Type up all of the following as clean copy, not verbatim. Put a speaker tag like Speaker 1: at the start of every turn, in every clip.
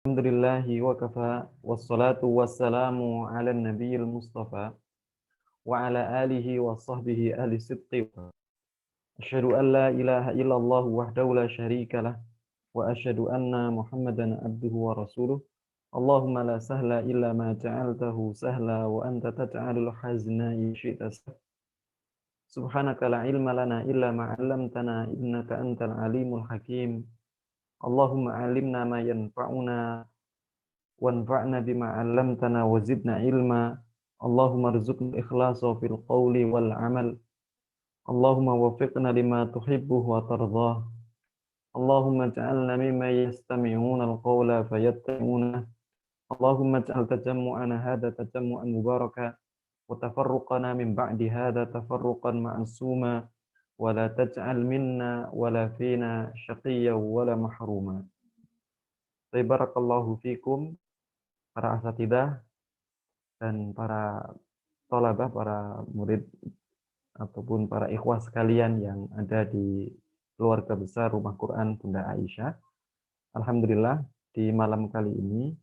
Speaker 1: Alhamdulillahi wa kafa wassalatu wassalamu ala nabiyil mustafa wa ala alihi wa sahbihi ahli sidqi. Asyhadu an la ilaha illallah wahdahu la syarika lah wa asyhadu anna Muhammadan abduhu wa rasuluh. Allahumma la sahla illa ma ja'altahu sahla wa anta taj'alul hazna in syi'ta sahla. Subhanaka la ilma lana illa ma 'allamtana innaka antal alimul hakim. Allahumma 'allimna ma yanfa'una wanfa'na bima 'allamtana wa zidna ilma. Allahumma rzuqna ikhlasa fil qawli wal 'amal. Allahumma waffiqna lima tuhibbuh wa tardah. Allahumma ij'alna mimman yastami'una al-qawla fayattabi'una. Allahumma ij'al tajammu'ana hadha tajammu'an mubaraka wa tafarruqana min ba'di hadha tafarruqan ma'suma wa la taj'al minna wa la fina syaqiyyan wa la mahruma. Barakallahu fikum para asatidzah dan para thalabah, para murid ataupun para ikhwah sekalian yang ada di keluarga besar Rumah Quran Bunda Aisyah. Alhamdulillah di malam kali ini,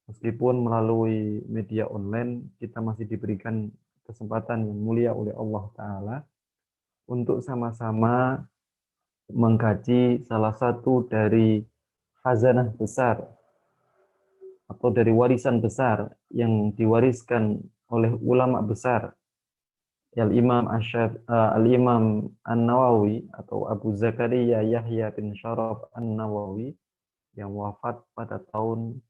Speaker 1: meskipun melalui media online, kita masih diberikan kesempatan yang mulia oleh Allah Ta'ala untuk sama-sama mengkaji salah satu dari khazanah besar atau dari warisan besar yang diwariskan oleh ulama besar, Al-Imam An-Nawawi atau Abu Zakaria Yahya bin Syaraf An-Nawawi yang wafat pada tahun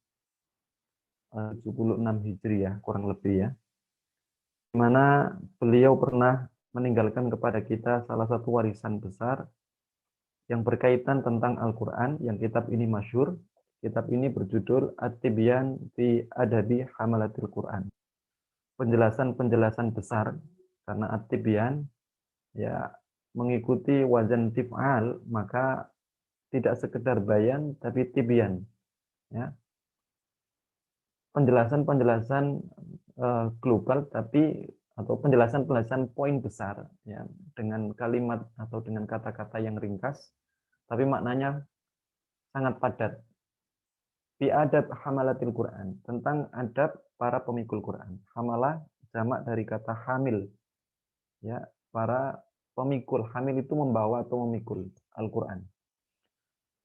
Speaker 1: 76 Hijriah kurang lebih ya. Di mana beliau pernah meninggalkan kepada kita salah satu warisan besar yang berkaitan tentang Al-Qur'an, yang kitab ini masyhur. Kitab ini berjudul At-Tibyan fi Adabi Hamalatil Qur'an. Penjelasan-penjelasan besar, karena At-Tibyan ya mengikuti wazan tif'al, maka tidak sekedar bayan tapi tibyan ya. Penjelasan-penjelasan global tapi atau penjelasan-penjelasan poin besar ya, dengan kalimat atau dengan kata-kata yang ringkas tapi maknanya sangat padat. Fi adab hamalatil Quran, tentang adab para pemikul Quran. Hamalah jamak dari kata hamil ya, para pemikul. Hamil itu membawa atau memikul Al-Quran.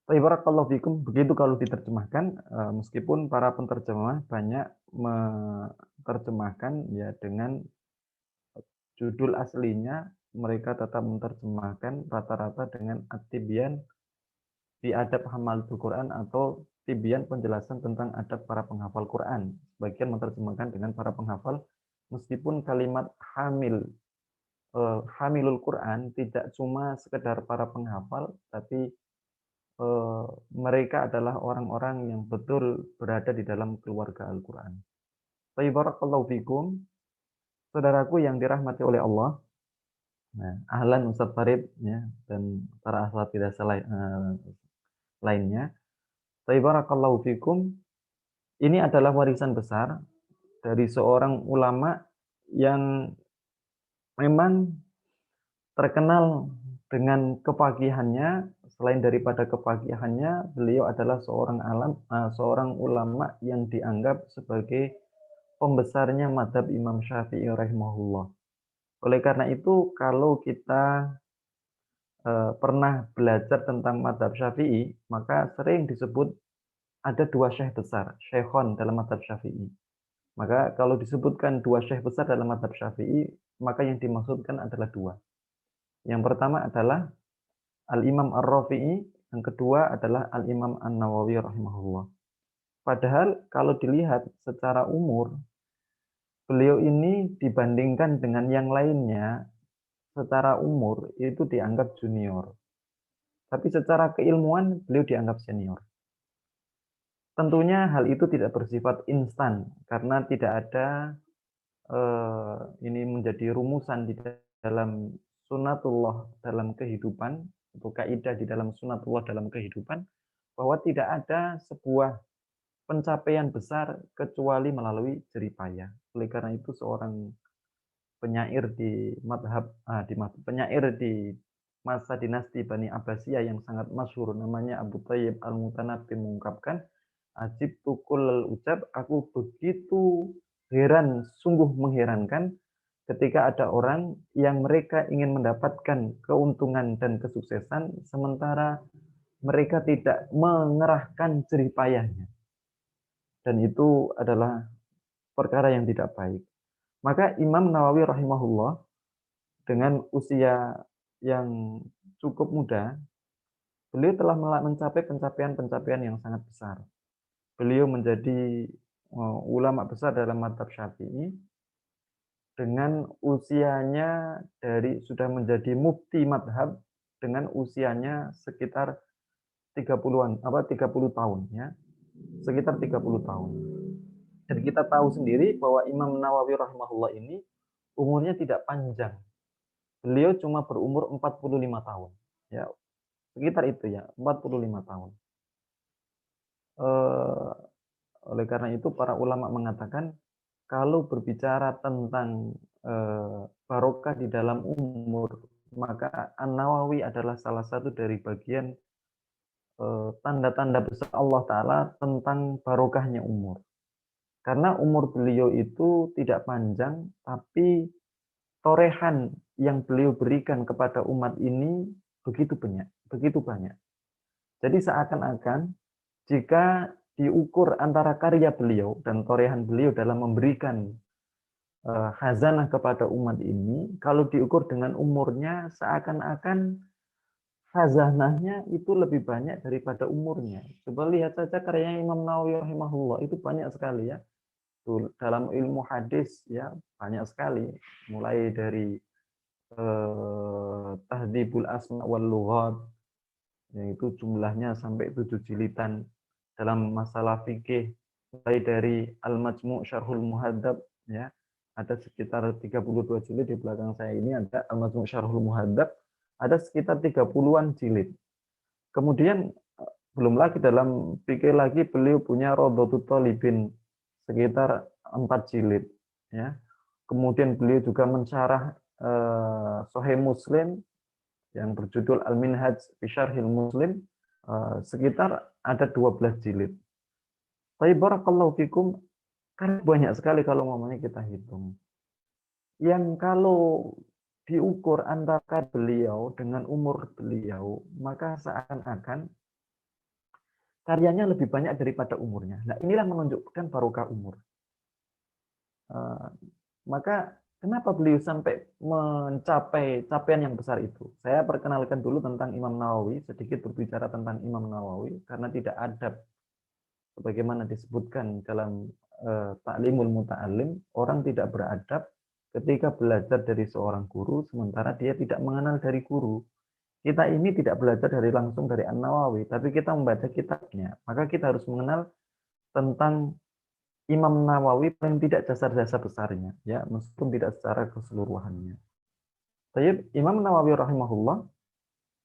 Speaker 1: Barakallahu fikum, begitu kalau diterjemahkan, meskipun para penterjemah banyak menerjemahkan ya dengan judul aslinya, mereka tetap menerjemahkan rata-rata dengan At-Tibyan fi adab hamalatul Quran atau Tibyan, penjelasan tentang adab para penghafal Quran. Sebagian menerjemahkan dengan para penghafal, meskipun kalimat hamilul Quran tidak cuma sekedar para penghafal, tapi mereka adalah orang-orang yang betul berada di dalam keluarga Al-Quran. Barakallahu fikum, saudaraku yang dirahmati oleh Allah. Nah, ahlan Ustaz Farid ya, dan para asatidzah lainnya. Barakallahu fikum, ini adalah warisan besar dari seorang ulama yang memang terkenal dengan kepagihannya. Selain daripada kepagihannya, beliau adalah seorang ulama yang dianggap sebagai pembesarnya mazhab Imam Syafi'i rahimahullah. Oleh karena itu, kalau kita pernah belajar tentang mazhab Syafi'i, maka sering disebut ada dua syekh besar, syekhon dalam mazhab Syafi'i. Maka kalau disebutkan dua syekh besar dalam mazhab Syafi'i, maka yang dimaksudkan adalah dua. Yang pertama adalah Al-Imam Ar-Rafi'i, yang kedua adalah Al-Imam An-Nawawi rahimahullah. Padahal kalau dilihat secara umur, beliau ini dibandingkan dengan yang lainnya, secara umur itu dianggap junior. Tapi secara keilmuan beliau dianggap senior. Tentunya hal itu tidak bersifat instan, karena tidak ada ini menjadi rumusan di dalam sunatullah dalam kehidupan, atau kaidah di dalam sunatullah dalam kehidupan, bahwa tidak ada sebuah pencapaian besar kecuali melalui jerih payah. Oleh karena itu seorang penyair di penyair di masa dinasti Bani Abbasiyah yang sangat masyhur, namanya Abu Thayyib Al-Mutanabbi, mengungkapkan ajibtu kullal ujab, aku begitu heran, sungguh mengherankan ketika ada orang yang mereka ingin mendapatkan keuntungan dan kesuksesan, sementara mereka tidak mengerahkan jerih payahnya. Dan itu adalah perkara yang tidak baik. Maka Imam Nawawi rahimahullah dengan usia yang cukup muda, beliau telah mencapai pencapaian-pencapaian yang sangat besar. Beliau menjadi ulama besar dalam mazhab Syafi'i dengan usianya dari sudah menjadi mufti madhab dengan usianya sekitar 30-an, 30 tahun ya. Sekitar 30 tahun. Dan kita tahu sendiri bahwa Imam Nawawi rahimahullah ini umurnya tidak panjang. Beliau cuma berumur 45 tahun. Ya, sekitar itu ya, 45 tahun. Eh, oleh karena itu para ulama mengatakan kalau berbicara tentang barokah di dalam umur, maka An-Nawawi adalah salah satu dari bagian tanda-tanda besar Allah Ta'ala tentang barokahnya umur. Karena umur beliau itu tidak panjang, tapi torehan yang beliau berikan kepada umat ini begitu banyak, begitu banyak. Jadi seakan-akan jika diukur antara karya beliau dan torehan beliau dalam memberikan khazanah kepada umat ini, kalau diukur dengan umurnya, seakan-akan khazanahnya itu lebih banyak daripada umurnya. Coba lihat saja karya Imam Nawawi rahimahullah, itu banyak sekali ya. Dalam ilmu hadis ya banyak sekali, mulai dari Tahdhibul Asma wal Lughat, yaitu jumlahnya sampai 7 jilidan. Dalam masalah fikih, mulai dari Al-Majmu' Syarhul Muhadzab ya, ada sekitar 32 jilid. Di belakang saya ini ada Al-Majmu' Syarhul Muhadzab, ada sekitar 30-an jilid. Kemudian belum lagi dalam fikih lagi beliau punya Rawdatul Thalibin sekitar 4 jilid ya. Kemudian beliau juga mensyarah Sahih Muslim yang berjudul Al-Minhaj fi Syarhil Muslim sekitar ada 12 jilid. Tapi barakallahu fikum, kan banyak sekali kalau ngomongnya kita hitung. Yang kalau diukur antara beliau dengan umur beliau, maka seakan-akan karyanya lebih banyak daripada umurnya. Nah, inilah menunjukkan barokah umur. Maka kenapa beliau sampai mencapai capaian yang besar itu? Saya perkenalkan dulu tentang Imam Nawawi, sedikit berbicara tentang Imam Nawawi, karena tidak adab sebagaimana disebutkan dalam Ta'limul Muta'allim, orang tidak beradab ketika belajar dari seorang guru, sementara dia tidak mengenal dari guru. Kita ini tidak belajar langsung dari An-Nawawi, tapi kita membaca kitabnya. Maka kita harus mengenal tentang Imam Nawawi paling tidak dasar-dasar besarnya, ya, meskipun tidak secara keseluruhannya. Tapi Imam Nawawi rahimahullah,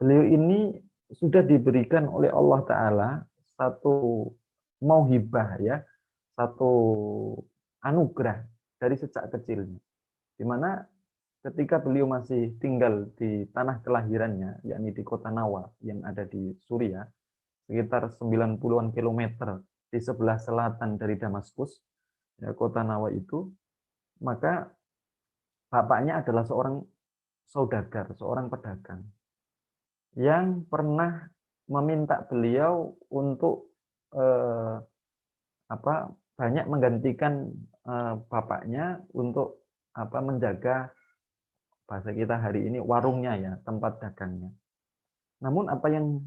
Speaker 1: beliau ini sudah diberikan oleh Allah Ta'ala satu mauhibah, ya, satu anugerah dari sejak kecilnya. Di mana ketika beliau masih tinggal di tanah kelahirannya, yakni di kota Nawa yang ada di Suriah, sekitar 90-an kilometer di sebelah selatan dari Damaskus, ya, kota Nawa itu, maka bapaknya adalah seorang saudagar, seorang pedagang, yang pernah meminta beliau untuk eh, banyak menggantikan bapaknya untuk menjaga, bahasa kita hari ini, warungnya ya, tempat dagangnya. Namun apa yang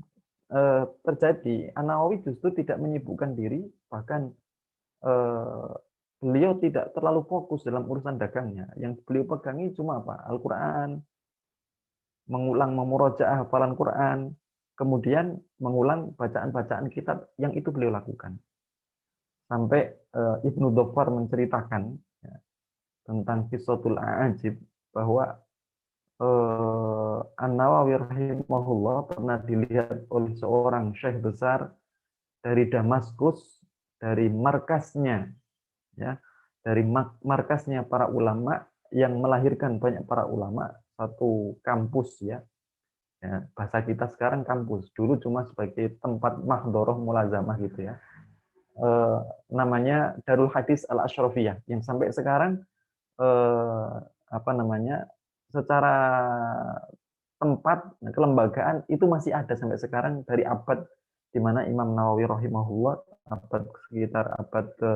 Speaker 1: terjadi, An-Nawawi justru tidak menyibukkan diri, bahkan beliau tidak terlalu fokus dalam urusan dagangnya. Yang beliau pegangi cuma apa? Al-Quran, mengulang memurojaah hafalan Quran, kemudian mengulang bacaan-bacaan kitab, yang itu beliau lakukan. Sampai Ibnu Dhofar menceritakan ya, tentang Qissatul A'ajib, bahwa An-Nawawi rahimahullah pernah dilihat oleh seorang syekh besar dari Damaskus, dari markasnya, ya, dari markasnya para ulama yang melahirkan banyak para ulama, satu kampus ya, ya, bahasa kita sekarang kampus, dulu cuma sebagai tempat mahdoroh mulazamah gitu ya. namanya Darul Hadis Al-Asyrafiyah yang sampai sekarang eh, apa namanya secara tempat kelembagaan itu masih ada sampai sekarang dari abad di mana Imam Nawawi rahimahullah abad sekitar abad ke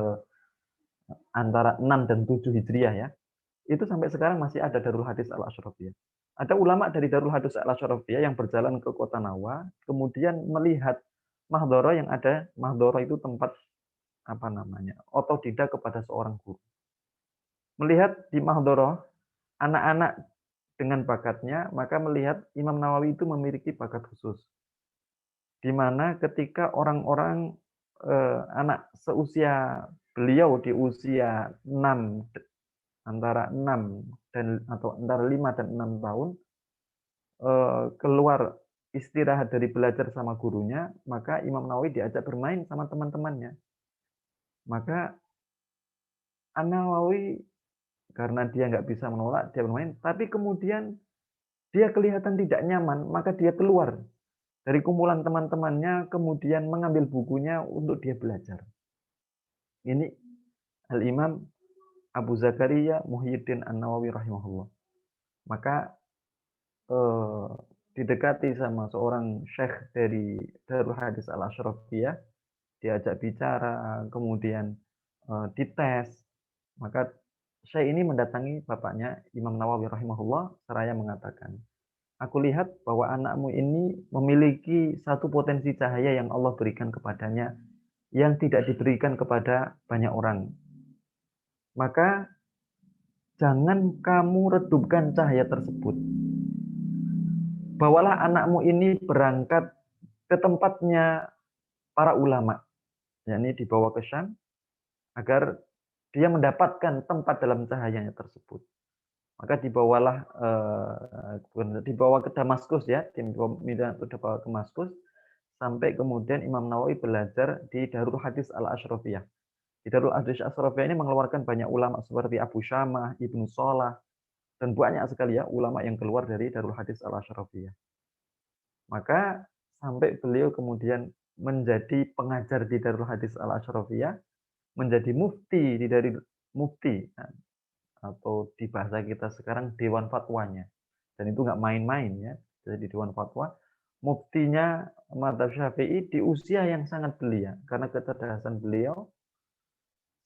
Speaker 1: antara 6 dan 7 Hijriah ya. Itu sampai sekarang masih ada Darul Hadis Al-Asyrafiyah. Ada ulama dari Darul Hadis Al-Asyrafiyah yang berjalan ke kota Nawa, kemudian melihat mahdhara yang ada. Mahdhara itu tempat apa namanya? Otodidak kepada seorang guru. Melihat di mahdhara anak-anak dengan bakatnya, maka melihat Imam Nawawi itu memiliki bakat khusus. Di mana ketika orang-orang anak seusia beliau di usia 6 antara 6 dan atau antara 5 dan 6 tahun keluar istirahat dari belajar sama gurunya, maka Imam Nawawi diajak bermain sama teman-temannya. Maka An-Nawawi karena dia nggak bisa menolak, dia bermain, tapi kemudian dia kelihatan tidak nyaman, maka dia keluar dari kumpulan teman-temannya, kemudian mengambil bukunya untuk dia belajar. Ini Al-Imam Abu Zakaria Muhyiddin An-Nawawi rahimahullah. Maka eh, didekati sama seorang syekh dari Darul Hadis Al-Asyrafiyah, diajak bicara, kemudian dites, maka syekh ini mendatangi bapaknya Imam Nawawi rahimahullah seraya mengatakan, aku lihat bahwa anakmu ini memiliki satu potensi cahaya yang Allah berikan kepadanya yang tidak diberikan kepada banyak orang. Maka jangan kamu redupkan cahaya tersebut. Bawalah anakmu ini berangkat ke tempatnya para ulama, yakni dibawa ke Syam agar dia mendapatkan tempat dalam cahayanya tersebut. Maka dibawa ke Damaskus ya, dibawa ke Damaskus sampai kemudian Imam Nawawi belajar di Darul Hadis Al-Asyrafiyah. Di Darul Hadis Al-Asyrafiyah ini mengeluarkan banyak ulama seperti Abu Syamah, Ibnu Salah, dan banyak sekali ya ulama yang keluar dari Darul Hadis Al-Asyrafiyah. Maka sampai beliau kemudian menjadi pengajar di Darul Hadis Al-Asyrafiyah, menjadi mufti dari mufti atau di bahasa kita sekarang dewan fatwanya. Dan itu nggak main-main ya. Jadi dewan fatwa, muftinya Madzhab Syafi'i di usia yang sangat belia karena kecerdasan beliau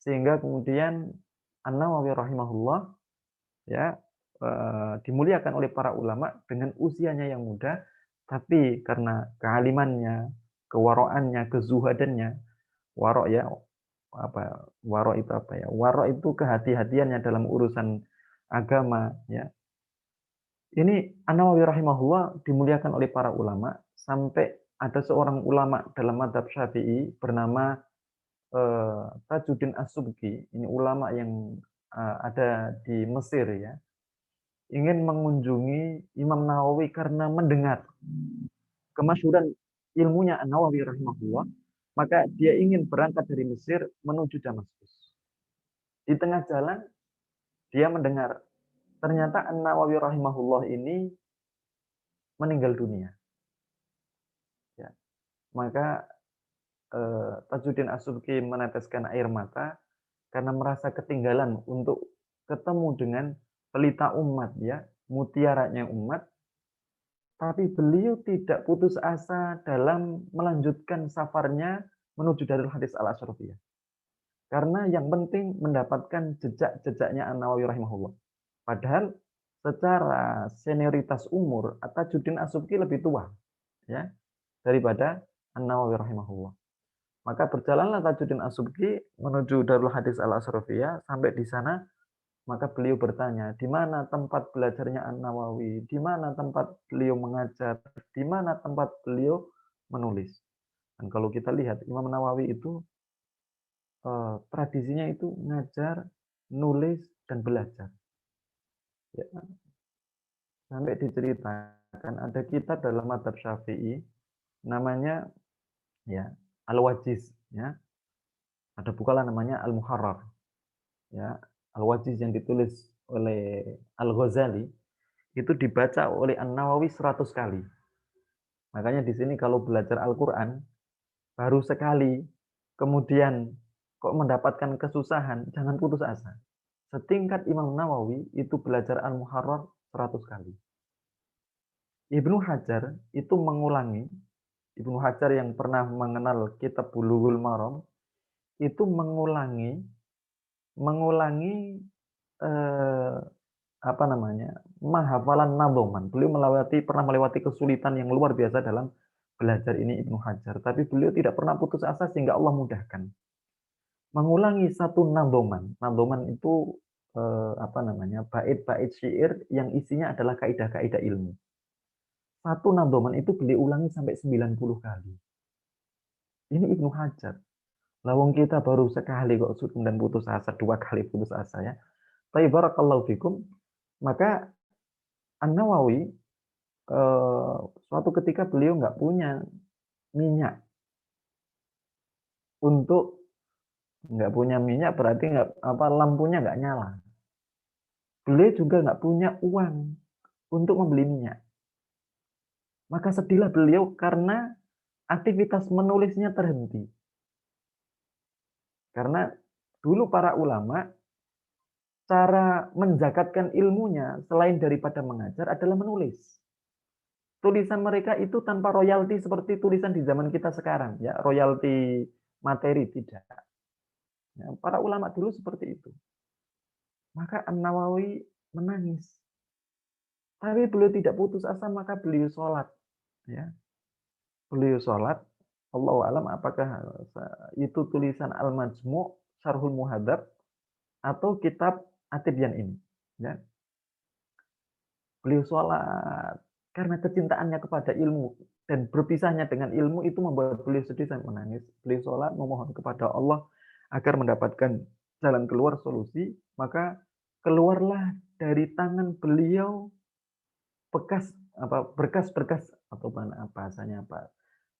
Speaker 1: sehingga kemudian An-Nawawi rahimahullah ya dimuliakan oleh para ulama dengan usianya yang muda, tapi karena kealimannya, kewaraannya, kezuhadannya, warok ya apa warok itu apa ya? Warok itu kehati-hatiannya dalam urusan agama ya. Ini An-Nawawi rahimahullah dimuliakan oleh para ulama sampai ada seorang ulama dalam madzhab Syafi'i bernama Tajuddin As-Subki. Ini ulama yang ada di Mesir ya. Ingin mengunjungi Imam Nawawi karena mendengar kemasyhuran ilmunya An-Nawawi rahimahullah, maka dia ingin berangkat dari Mesir menuju Damaskus. Di tengah jalan dia mendengar ternyata An-Nawawi rahimahullah ini meninggal dunia. Ya. Maka Tajuddin As-Subki meneteskan air mata karena merasa ketinggalan untuk ketemu dengan pelita umat ya, mutiaranya umat. Tapi beliau tidak putus asa dalam melanjutkan safarnya menuju Darul Hadis Al-Asyrafiyah. Karena yang penting mendapatkan jejak-jejaknya An-Nawawi rahimahullah. Padahal secara senioritas umur, Tajuddin As-Subki lebih tua ya daripada An-Nawawi rahimahullah. Maka berjalanlah Tajuddin As-Subki menuju Darul Hadis Al-Asyrafiyah. Sampai di sana maka beliau bertanya, di mana tempat belajarnya An-Nawawi, di mana tempat beliau mengajar, di mana tempat beliau menulis. Dan kalau kita lihat Imam Nawawi itu tradisinya itu ngajar, nulis, dan belajar. Ya, sampai diceritakan ada kitab dalam madzhab Syafi'i namanya ya Al-Wajiz ya. Ada pula namanya Al-Muharrar. Ya, Al-Wajiz yang ditulis oleh Al-Ghazali itu dibaca oleh An-Nawawi 100 kali. Makanya di sini kalau belajar Al-Qur'an baru sekali kemudian kok mendapatkan kesusahan, jangan putus asa. Setingkat Imam Nawawi itu belajar Al-Muharrar 100 kali. Ibnu Hajar itu mengulangi, Ibnu Hajar yang pernah mengenal kitab Bulughul Maram, itu mengulangi mengulangi, eee, apa namanya, hafalan nadhoman. Beliau pernah melewati kesulitan yang luar biasa dalam belajar ini Ibnu Hajar, tapi beliau tidak pernah putus asa sehingga Allah mudahkan. Mengulangi satu nadhoman. Nadhoman itu, apa namanya, bait-bait syair yang isinya adalah kaidah-kaidah ilmu. Satu nadhoman itu beliau ulangi sampai 90 kali. Ini Ibnu Hajar. Lah wong kita baru sekali kok kemudian putus asa, 2 kali putus asa ya. Tapi barakallahu fikum, maka An-Nawawi, suatu ketika beliau nggak punya minyak untuk nggak punya minyak berarti nggak apa, lampunya nggak nyala. Beliau juga nggak punya uang untuk membeli minyak. Maka sedihlah beliau karena aktivitas menulisnya terhenti. Karena dulu para ulama, cara menzakatkan ilmunya selain daripada mengajar adalah menulis. Tulisan mereka itu tanpa royalti seperti tulisan di zaman kita sekarang, ya, royalti materi tidak. Ya, para ulama dulu seperti itu. Maka An-Nawawi menangis. Tapi beliau tidak putus asa, maka beliau sholat. Ya. Beliau sholat, Allahu alam apakah itu tulisan Al-Majmu', Syarhul Muhadzab, atau kitab At-Tibyan ini. Ya. Beliau sholat. Karena kecintaannya kepada ilmu dan berpisahnya dengan ilmu itu membuat beliau sedih dan menangis. Beliau sholat memohon kepada Allah agar mendapatkan jalan keluar solusi. Maka keluarlah dari tangan beliau berkas-berkas atau bahasanya apa,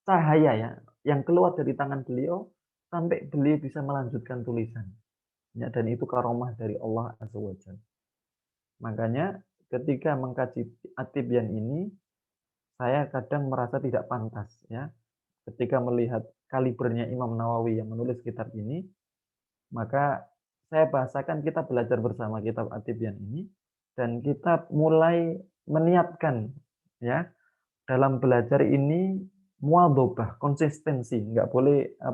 Speaker 1: cahaya ya yang keluar dari tangan beliau sampai beliau bisa melanjutkan tulisan. Ya, dan itu karomah dari Allah Azza wa Jalla. Makanya ketika mengkaji At-Tibyan ini, saya kadang merasa tidak pantas ya, ketika melihat kalibernya Imam Nawawi yang menulis kitab ini, maka saya bahasakan kita belajar bersama kitab At-Tibyan ini dan kita mulai meniatkan ya, dalam belajar ini muadhabah, konsistensi, nggak boleh eh,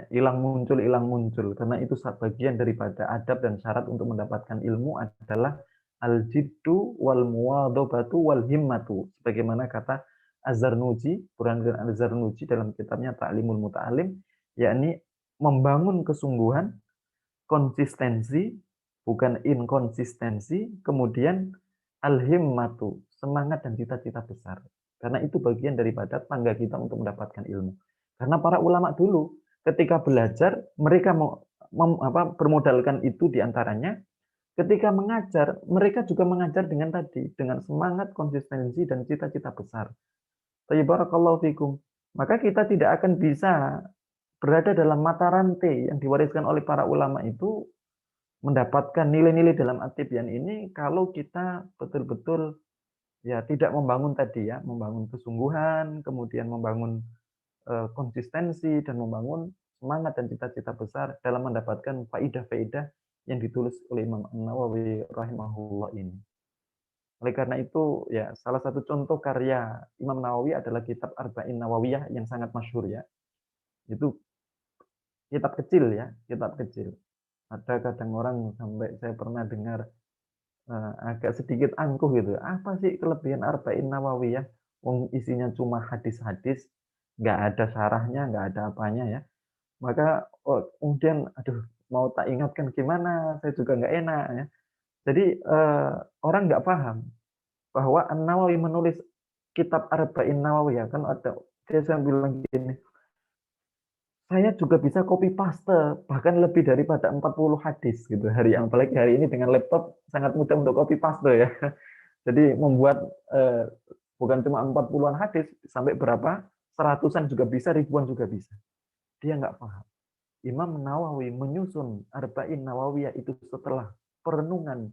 Speaker 1: hilang muncul karena itu bagian daripada adab dan syarat untuk mendapatkan ilmu adalah al-jiddu wal muwadhabatu wal himmatu sebagaimana kata Az-Zarnuji, Burhanuddin Az-Zarnuji dalam kitabnya Ta'limul Muta'allim, yakni membangun kesungguhan, konsistensi, bukan inkonsistensi, kemudian al-himmatu, semangat dan cita-cita besar. Karena itu bagian daripada tangga kita untuk mendapatkan ilmu. Karena para ulama dulu ketika belajar, mereka bermodalkan itu diantaranya. Ketika mengajar, mereka juga mengajar dengan semangat, konsistensi, dan cita-cita besar. Barakallahu fikum. Maka kita tidak akan bisa berada dalam mata rantai yang diwariskan oleh para ulama itu, mendapatkan nilai-nilai dalam At-Tibyan ini kalau kita betul-betul ya tidak membangun tadi ya, membangun kesungguhan, kemudian membangun konsistensi dan membangun semangat dan cita-cita besar dalam mendapatkan faidah-faidah yang ditulis oleh Imam An-Nawawi rahimahullah ini. Oleh karena itu, ya salah satu contoh karya Imam Nawawi adalah kitab Arba'in Nawawiyah yang sangat masyhur ya. Itu kitab kecil ya, kitab kecil. Ada kadang orang sampai saya pernah dengar agak sedikit angkuh gitu. Apa sih kelebihan Arba'in Nawawiyah? Wong isinya cuma hadis-hadis, nggak ada syarahnya, nggak ada apanya ya. Maka kemudian aduh mau tak ingatkan gimana, saya juga nggak enak ya. Jadi orang nggak paham bahwa An-Nawawi menulis kitab Arba'in Nawawiyah kan ada dia bilang gini, saya juga bisa copy paste bahkan lebih daripada 40 hadis gitu apalagi hari ini dengan laptop sangat mudah untuk copy paste ya. Jadi membuat bukan cuma 40-an hadis sampai berapa seratusan juga bisa, ribuan juga bisa. Dia nggak paham. Imam Nawawi menyusun Arba'in Nawawiyah itu setelah perenungan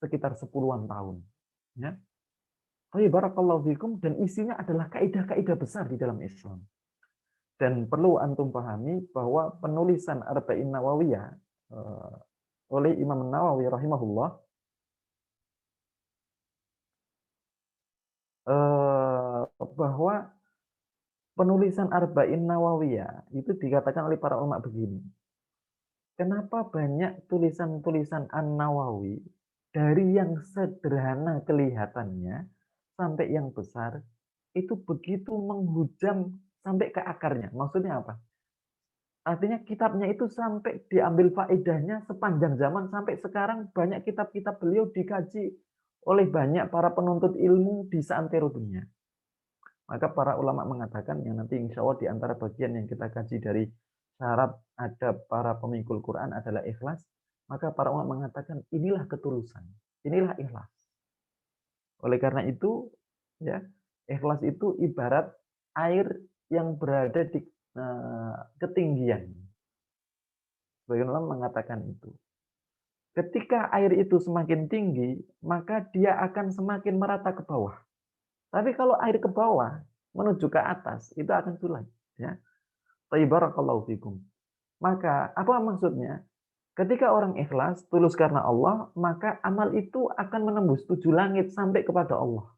Speaker 1: sekitar 10-an tahun. Ya. Barakallahu fikum, dan isinya adalah kaidah-kaidah besar di dalam Islam. Dan perlu antum pahami bahwa penulisan Arba'in Nawawiyah oleh Imam Nawawi rahimahullah bahwa penulisan Arba'in Nawawiyah itu dikatakan oleh para ulama begini. Kenapa banyak tulisan-tulisan An-Nawawi dari yang sederhana kelihatannya sampai yang besar itu begitu menghujam sampai ke akarnya. Maksudnya apa? Artinya kitabnya itu sampai diambil faedahnya sepanjang zaman sampai sekarang banyak kitab-kitab beliau dikaji oleh banyak para penuntut ilmu di seantero dunia. Maka para ulama mengatakan yang nanti insya Allah di antara bagian yang kita kaji dari syarat adab para pemikul Quran adalah ikhlas. Maka para ulama mengatakan inilah ketulusan, inilah ikhlas. Oleh karena itu, ya, ikhlas itu ibarat air yang berada di ketinggian. Sebagian ulama mengatakan itu. Ketika air itu semakin tinggi, maka dia akan semakin merata ke bawah. Tapi kalau air ke bawah menuju ke atas, itu akan sulit. Ya. Barakallahu fikum. Maka apa maksudnya? Ketika orang ikhlas, tulus karena Allah, maka amal itu akan menembus 7 langit sampai kepada Allah.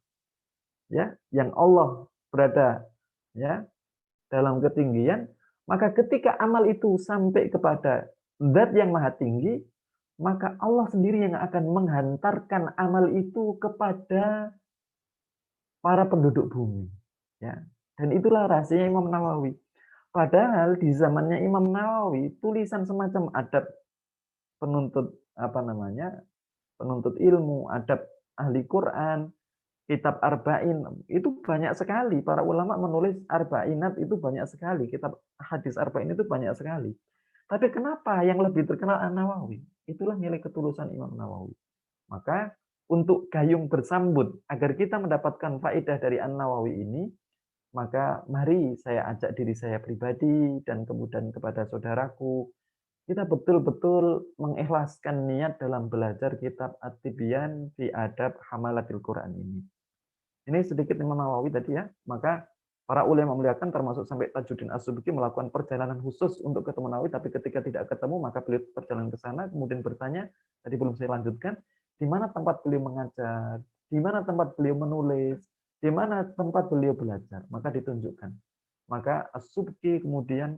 Speaker 1: Ya, yang Allah berada ya dalam ketinggian, maka ketika amal itu sampai kepada zat yang maha tinggi, maka Allah sendiri yang akan menghantarkan amal itu kepada para penduduk bumi. Ya. Dan itulah rahasianya Imam Nawawi. Padahal di zamannya Imam Nawawi, tulisan semacam adab penuntut penuntut ilmu, adab ahli Quran, kitab Arba'in, itu banyak sekali. Para ulama menulis Arba'inat itu banyak sekali. Kitab hadis Arba'in itu banyak sekali. Tapi kenapa yang lebih terkenal An-Nawawi? Itulah nilai ketulusan Imam Nawawi. Maka untuk gayung bersambut agar kita mendapatkan faedah dari An-Nawawi ini, maka mari saya ajak diri saya pribadi dan kemudian kepada saudaraku, kita betul-betul mengikhlaskan niat dalam belajar kitab At-Tibyan fi Adab Hamalatil Quran ini. Ini sedikit Imam Nawawi tadi ya. Maka para ulama memuliakan termasuk sampai Tajuddin As-Subki melakukan perjalanan khusus untuk ketemu Nawawi, tapi ketika tidak ketemu maka beliau berjalan ke sana kemudian bertanya, tadi belum saya lanjutkan, di mana tempat beliau mengajar, di mana tempat beliau menulis, di mana tempat beliau belajar, maka ditunjukkan. Maka As-Subki kemudian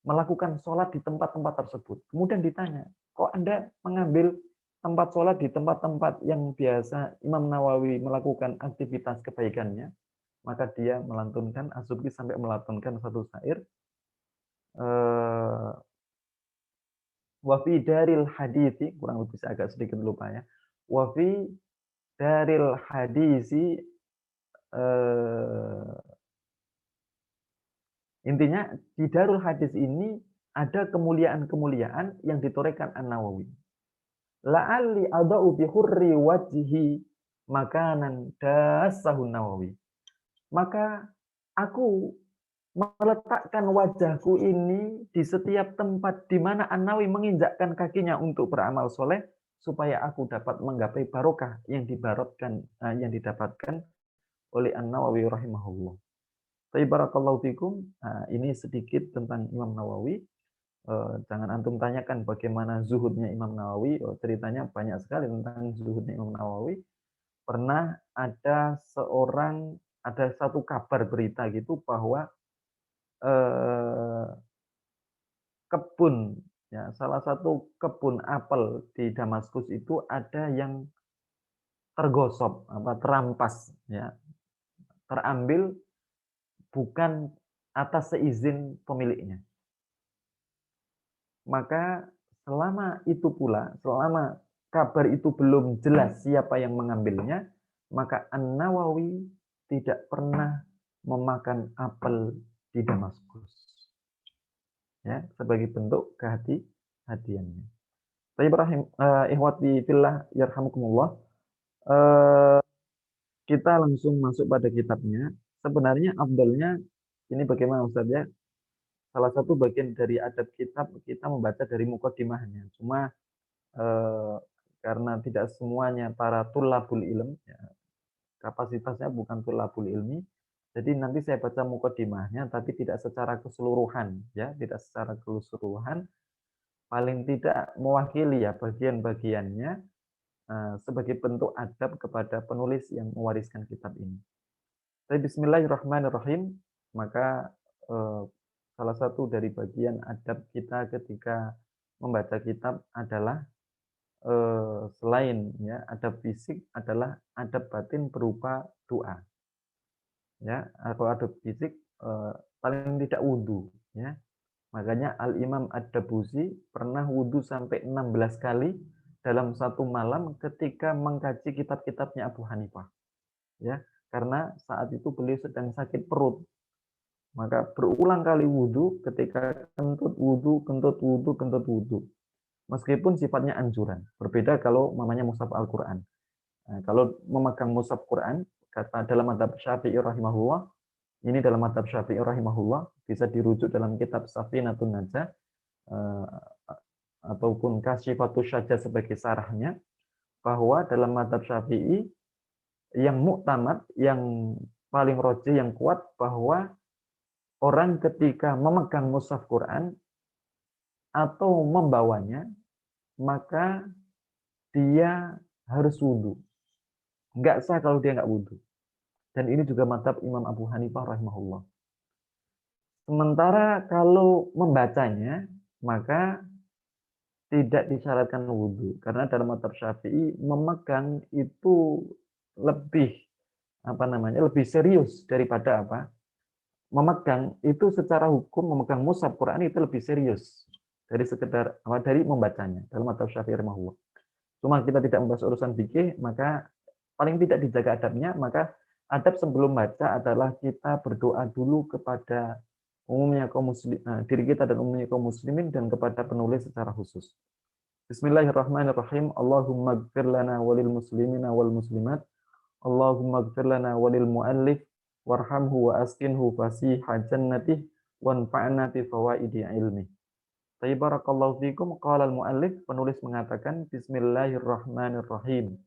Speaker 1: melakukan sholat di tempat-tempat tersebut. Kemudian ditanya, kok Anda mengambil tempat sholat di tempat-tempat yang biasa Imam Nawawi melakukan aktivitas kebaikannya? Maka dia melantunkan, As-Subki sampai melantunkan satu syair, wa fi daril hadisi, kurang lebih saya agak sedikit lupa ya, wa fi daril hadisi, intinya di darul hadis ini ada kemuliaan-kemuliaan yang ditorehkan An-Nawawi. La'alli adau bi hurri wajhi makanan dasahun Nawawi. Maka aku meletakkan wajahku ini di setiap tempat di mana An-Nawawi menginjakkan kakinya untuk beramal soleh, supaya aku dapat menggapai barokah yang yang didapatkan oleh An-Nawawi rahimahullah. Tapi barakallahu fikum, ini sedikit tentang Imam Nawawi. Jangan antum tanyakan bagaimana zuhudnya Imam Nawawi. Ceritanya banyak sekali tentang zuhudnya Imam Nawawi. Pernah ada satu kabar berita gitu bahwa kebun, ya, salah satu kebun apel di Damaskus itu ada yang tergosok, terampas, ya, terambil bukan atas seizin pemiliknya. Maka selama kabar itu belum jelas siapa yang mengambilnya, maka An-Nawawi tidak pernah memakan apel di Damaskus. Ya, sebagai bentuk kehati-hatiannya. Tapi ihwati fillah yarhamukumullah, kita langsung masuk pada kitabnya. Sebenarnya afdalnya ini bagaimana Ustaz ya? Salah satu bagian dari adab kitab kita membaca dari mukadimahnya. Cuma karena tidak semuanya para tulabul ilm, ya, kapasitasnya bukan tholabul ilmi. Jadi nanti saya baca mukadimahnya tapi tidak secara keseluruhan ya, tidak secara keseluruhan, paling tidak mewakili ya bagian-bagiannya sebagai bentuk adab kepada penulis yang mewariskan kitab ini. Tapi bismillahirrahmanirrahim, maka salah satu dari bagian adab kita ketika membaca kitab adalah selain ya adab fisik adalah adab batin berupa doa. Ya, kalau adab fisik paling tidak wudu ya. Makanya Al-Imam Ad-Dabusi pernah wudu sampai 16 kali dalam satu malam ketika mengkaji kitab-kitabnya Abu Hanifah. Ya, karena saat itu beliau sedang sakit perut. Maka berulang kali wudu ketika kentut wudu, kentut wudu, kentut wudu. Meskipun sifatnya anjuran. Berbeda kalau mamanya mushaf Al-Quran. Nah, kalau memegang mushaf Quran, kata dalam madhab Syafi'i rahimahullah, ini dalam madhab Syafi'i rahimahullah, bisa dirujuk dalam kitab Safinatun Najah, ataupun Kasyifatus Syajah sebagai sarahnya, bahwa dalam madhab Syafi'i, yang muktamad, yang paling roji, yang kuat, bahwa orang ketika memegang mushaf Quran atau membawanya, maka dia harus wudhu. Nggak sah kalau dia nggak wudhu. Dan ini juga madhab Imam Abu Hanifah rahimahullah. Sementara kalau membacanya, maka tidak disyaratkan wudhu. Karena dalam madhab Syafi'i, memegang itu lebih lebih serius daripada apa? Memegang itu secara hukum, memegang mushaf Quran itu lebih serius dari sekedar dari membacanya dalam madhab Syafi'i rahimahullah. Cuma kita tidak membahas urusan fikih, maka paling tidak dijaga adabnya, maka adab sebelum baca adalah kita berdoa dulu kepada umumnya kaum muslim, diri kita dan umumnya kaum muslimin, dan kepada penulis secara khusus. Bismillahirrahmanirrahim. Allahumma ighfir lana walil muslimina wal muslimat. Allahumma ighfir lana walil muallif warhamhu wa askinhu fasiha jannatih wanfa'na bi fawaidi ilmi. Barakallahu fikum. Qala al-muallif, penulis mengatakan bismillahirrahmanirrahim.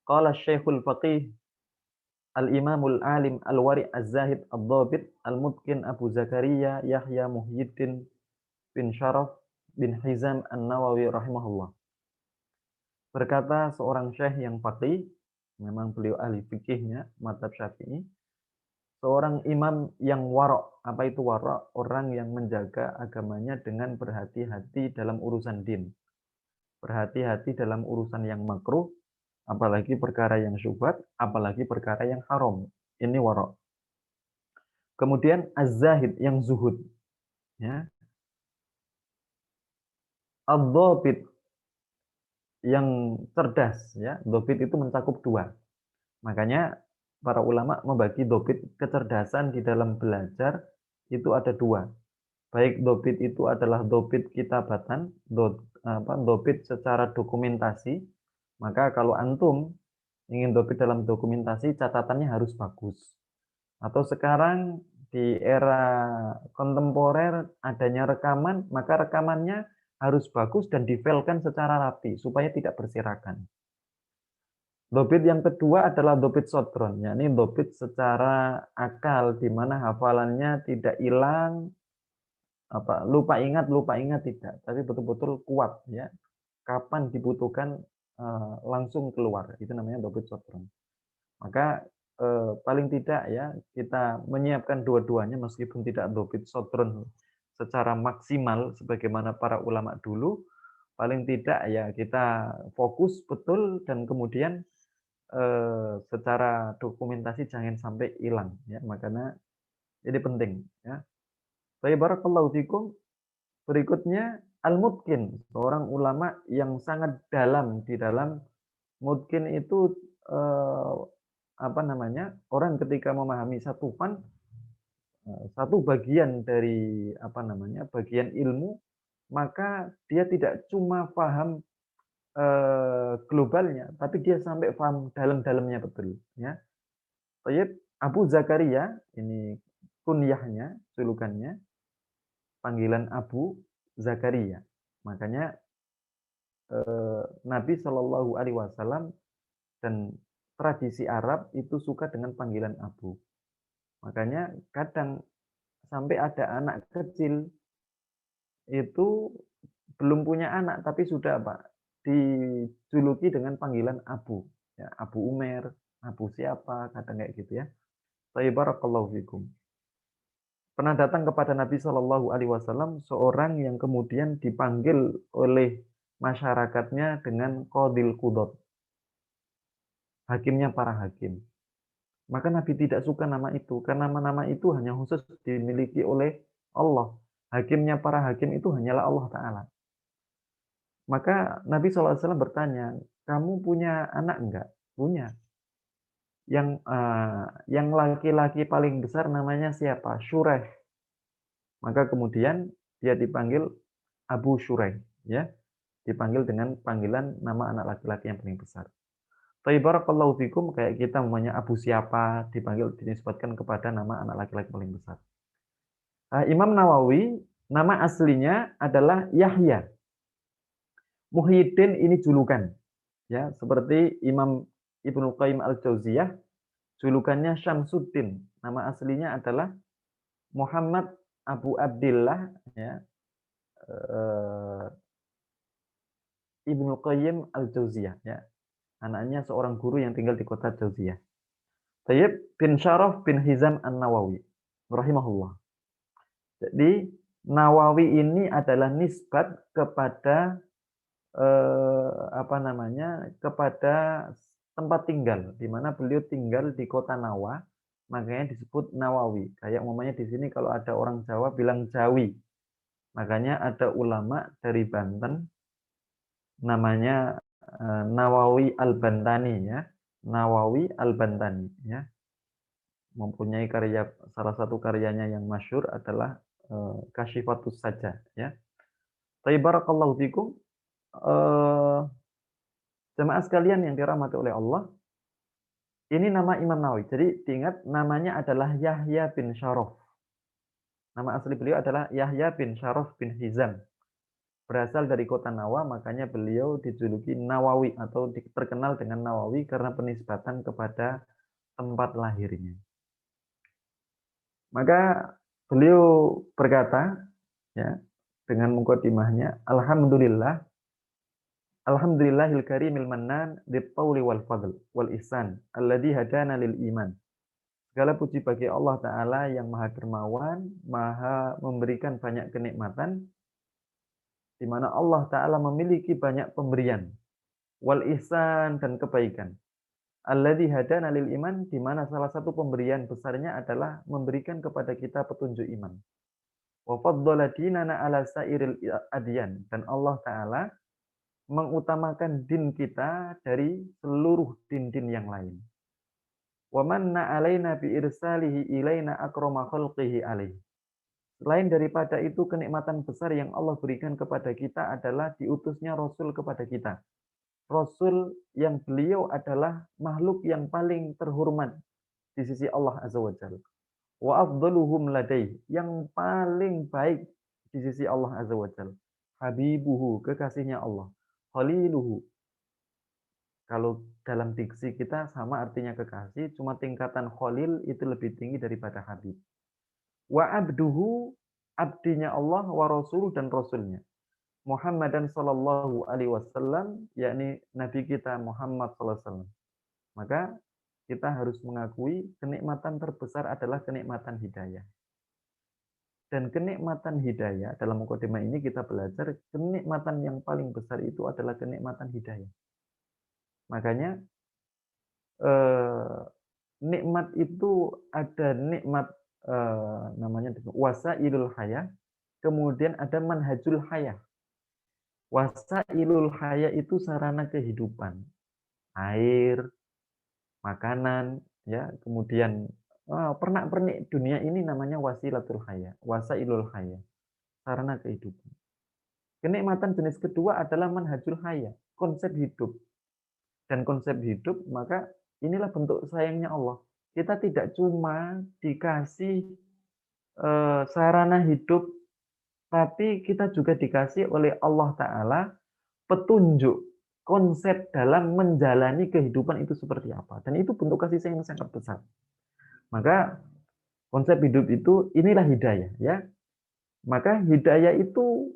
Speaker 1: Qala Syekhul Faqih Al-Imamul Alim Al-Wari' Az-Zahid Ad-Dhabit Al-Mutqin Abu Zakaria Yahya Muhyiddin bin Syaraf bin Hizam An-Nawawi rahimahullah. Berkata seorang syekh yang faqih, memang beliau ahli fikihnya mazhab Syafi'i, seorang imam yang wara'. Apa itu wara'? Orang yang menjaga agamanya dengan berhati-hati dalam urusan din. Berhati-hati dalam urusan yang makruh, apalagi perkara yang syubhat, apalagi perkara yang haram. Ini wara'. Kemudian az-zahid, yang zuhud. Ya. Ad-dhabit, yang cerdas. Ya. Dhabit itu mencakup dua. Makanya para ulama membagi dhabit kecerdasan di dalam belajar itu ada dua. Baik dhabit itu adalah dhabit kitabatan, dhabit secara dokumentasi. Maka kalau antum ingin dhabit dalam dokumentasi, catatannya harus bagus. Atau sekarang di era kontemporer adanya rekaman, maka rekamannya harus bagus dan difilekan secara rapi supaya tidak berserakan. Dhabit yang kedua adalah dhabit sodron, yakni dhabit secara akal, di mana hafalannya tidak hilang, lupa ingat tidak, tapi betul-betul kuat ya. Kapan dibutuhkan langsung keluar, itu namanya dhabit sodron. Maka paling tidak ya kita menyiapkan dua-duanya, meskipun tidak dhabit sodron secara maksimal sebagaimana para ulama dulu, paling tidak ya kita fokus betul, dan kemudian secara dokumentasi jangan sampai hilang ya, makanya ini penting ya. Barakallahu fikum. Berikutnya al-mutqin, seorang ulama yang sangat dalam di dalam mutqin itu orang ketika memahami satu fan, satu bagian dari bagian ilmu, maka dia tidak cuma paham globalnya, tapi dia sampai paham dalam-dalamnya betul ya. Abu Zakaria, ini kunyahnya, julukannya, panggilan Abu Zakaria. Makanya Nabi Shallallahu Alaihi Wasallam dan tradisi Arab itu suka dengan panggilan Abu. Makanya kadang sampai ada anak kecil itu belum punya anak tapi sudah apa, dijuluki dengan panggilan Abu, ya, Abu Umair, Abu siapa, kadang kayak gitu ya. Baik, barakallahu fikum. Pernah datang kepada Nabi Shallallahu Alaihi Wasallam seorang yang kemudian dipanggil oleh masyarakatnya dengan Qadil Qudot, hakimnya para hakim. Maka Nabi tidak suka nama itu, karena nama itu hanya khusus dimiliki oleh Allah. Hakimnya para hakim itu hanyalah Allah Ta'ala. Maka Nabi SAW bertanya, kamu punya anak enggak? Punya. Yang laki-laki paling besar namanya siapa? Syureh. Maka kemudian dia dipanggil Abu Syureh, ya, dipanggil dengan panggilan nama anak laki-laki yang paling besar. Barakallahu fikum, kayak kita namanya Abu siapa, dipanggil dinisbatkan kepada nama anak laki-laki paling besar. Imam Nawawi, nama aslinya adalah Yahya. Muhyiddin ini julukan, ya, seperti Imam Ibnu Qayyim Al-Jauziyah, julukannya Syamsuddin. Nama aslinya adalah Muhammad Abu Abdillah, ya, Ibnu Qayyim Al-Jauziyah, ya. Anaknya seorang guru yang tinggal di kota Jauziyah. Tayyib bin Syaraf bin Hizam An-Nawawi rahimahullah. Jadi Nawawi ini adalah nisbat kepada kepada tempat tinggal di mana beliau tinggal di kota Nawa, makanya disebut Nawawi. Kayak umpamanya di sini kalau ada orang Jawa bilang Jawi. Makanya ada ulama dari Banten namanya Nawawi Al-Bantani, ya. Nawawi Al-Bantani, ya. Mempunyai salah satu karyanya yang masyhur adalah Kasyifatus Sajjah, ya. Barakallahu fikum, jemaah sekalian yang dirahmati oleh Allah, ini nama Imam Nawawi. Jadi diingat namanya adalah Yahya bin Syaraf. Nama asli beliau adalah Yahya bin Syaraf bin Hizam. Berasal dari kota Nawa, makanya beliau dijuluki Nawawi atau terkenal dengan Nawawi karena penisbatan kepada tempat lahirnya. Maka beliau berkata, ya, dengan mukadimahnya, Alhamdulillahil karimil mannan bittauli wal fadl wal ihsan alladzi hadana lil iman. Segala puji bagi Allah Ta'ala yang maha dermawan, maha memberikan banyak kenikmatan, di mana Allah Ta'ala memiliki banyak pemberian, wal ihsan dan kebaikan. Alladzi hadana lil iman, di mana salah satu pemberian besarnya adalah memberikan kepada kita petunjuk iman. Wa faddala dinana ala sairil adyan, dan Allah Ta'ala mengutamakan din kita dari seluruh din-din yang lain. Wa manna alaina bi irsalihi ilaina akrama khalqihi alaih. Selain daripada itu, kenikmatan besar yang Allah berikan kepada kita adalah diutusnya Rasul kepada kita. Rasul yang beliau adalah makhluk yang paling terhormat di sisi Allah Azza wa Jalla. Wa afdaluhum ladaih, yang paling baik di sisi Allah Azza wa Jalla. Habibuhu, kekasihnya Allah. Khaliluhu. Kalau dalam diksi kita sama artinya kekasih, cuma tingkatan khalil itu lebih tinggi daripada habib. Wa abduhu, abdinya Allah, wa rasuluh, dan rasulnya. Muhammadan sallallahu alaihi wasallam, yakni nabi kita Muhammad sallallahu alaihi wasallam. Maka kita harus mengakui kenikmatan terbesar adalah kenikmatan hidayah. Dan kenikmatan hidayah, dalam mukadimah ini kita belajar kenikmatan yang paling besar itu adalah kenikmatan hidayah. Makanya nikmat itu ada nikmat namanya wasailul hayah, kemudian ada manhajul hayah. Wasailul hayah itu sarana kehidupan, air, makanan, ya, kemudian pernak-pernik dunia ini namanya wasilatul hayah, wasailul hayah, sarana kehidupan. Kenikmatan jenis kedua adalah manhajul hayah, konsep hidup. Dan konsep hidup, maka inilah bentuk sayangnya Allah. Kita tidak cuma dikasih sarana hidup, tapi kita juga dikasih oleh Allah Ta'ala petunjuk. konsep dalam menjalani kehidupan itu seperti apa. Dan itu bentuk kasih sayang yang sangat besar. Maka konsep hidup itu inilah hidayah, ya. Maka hidayah itu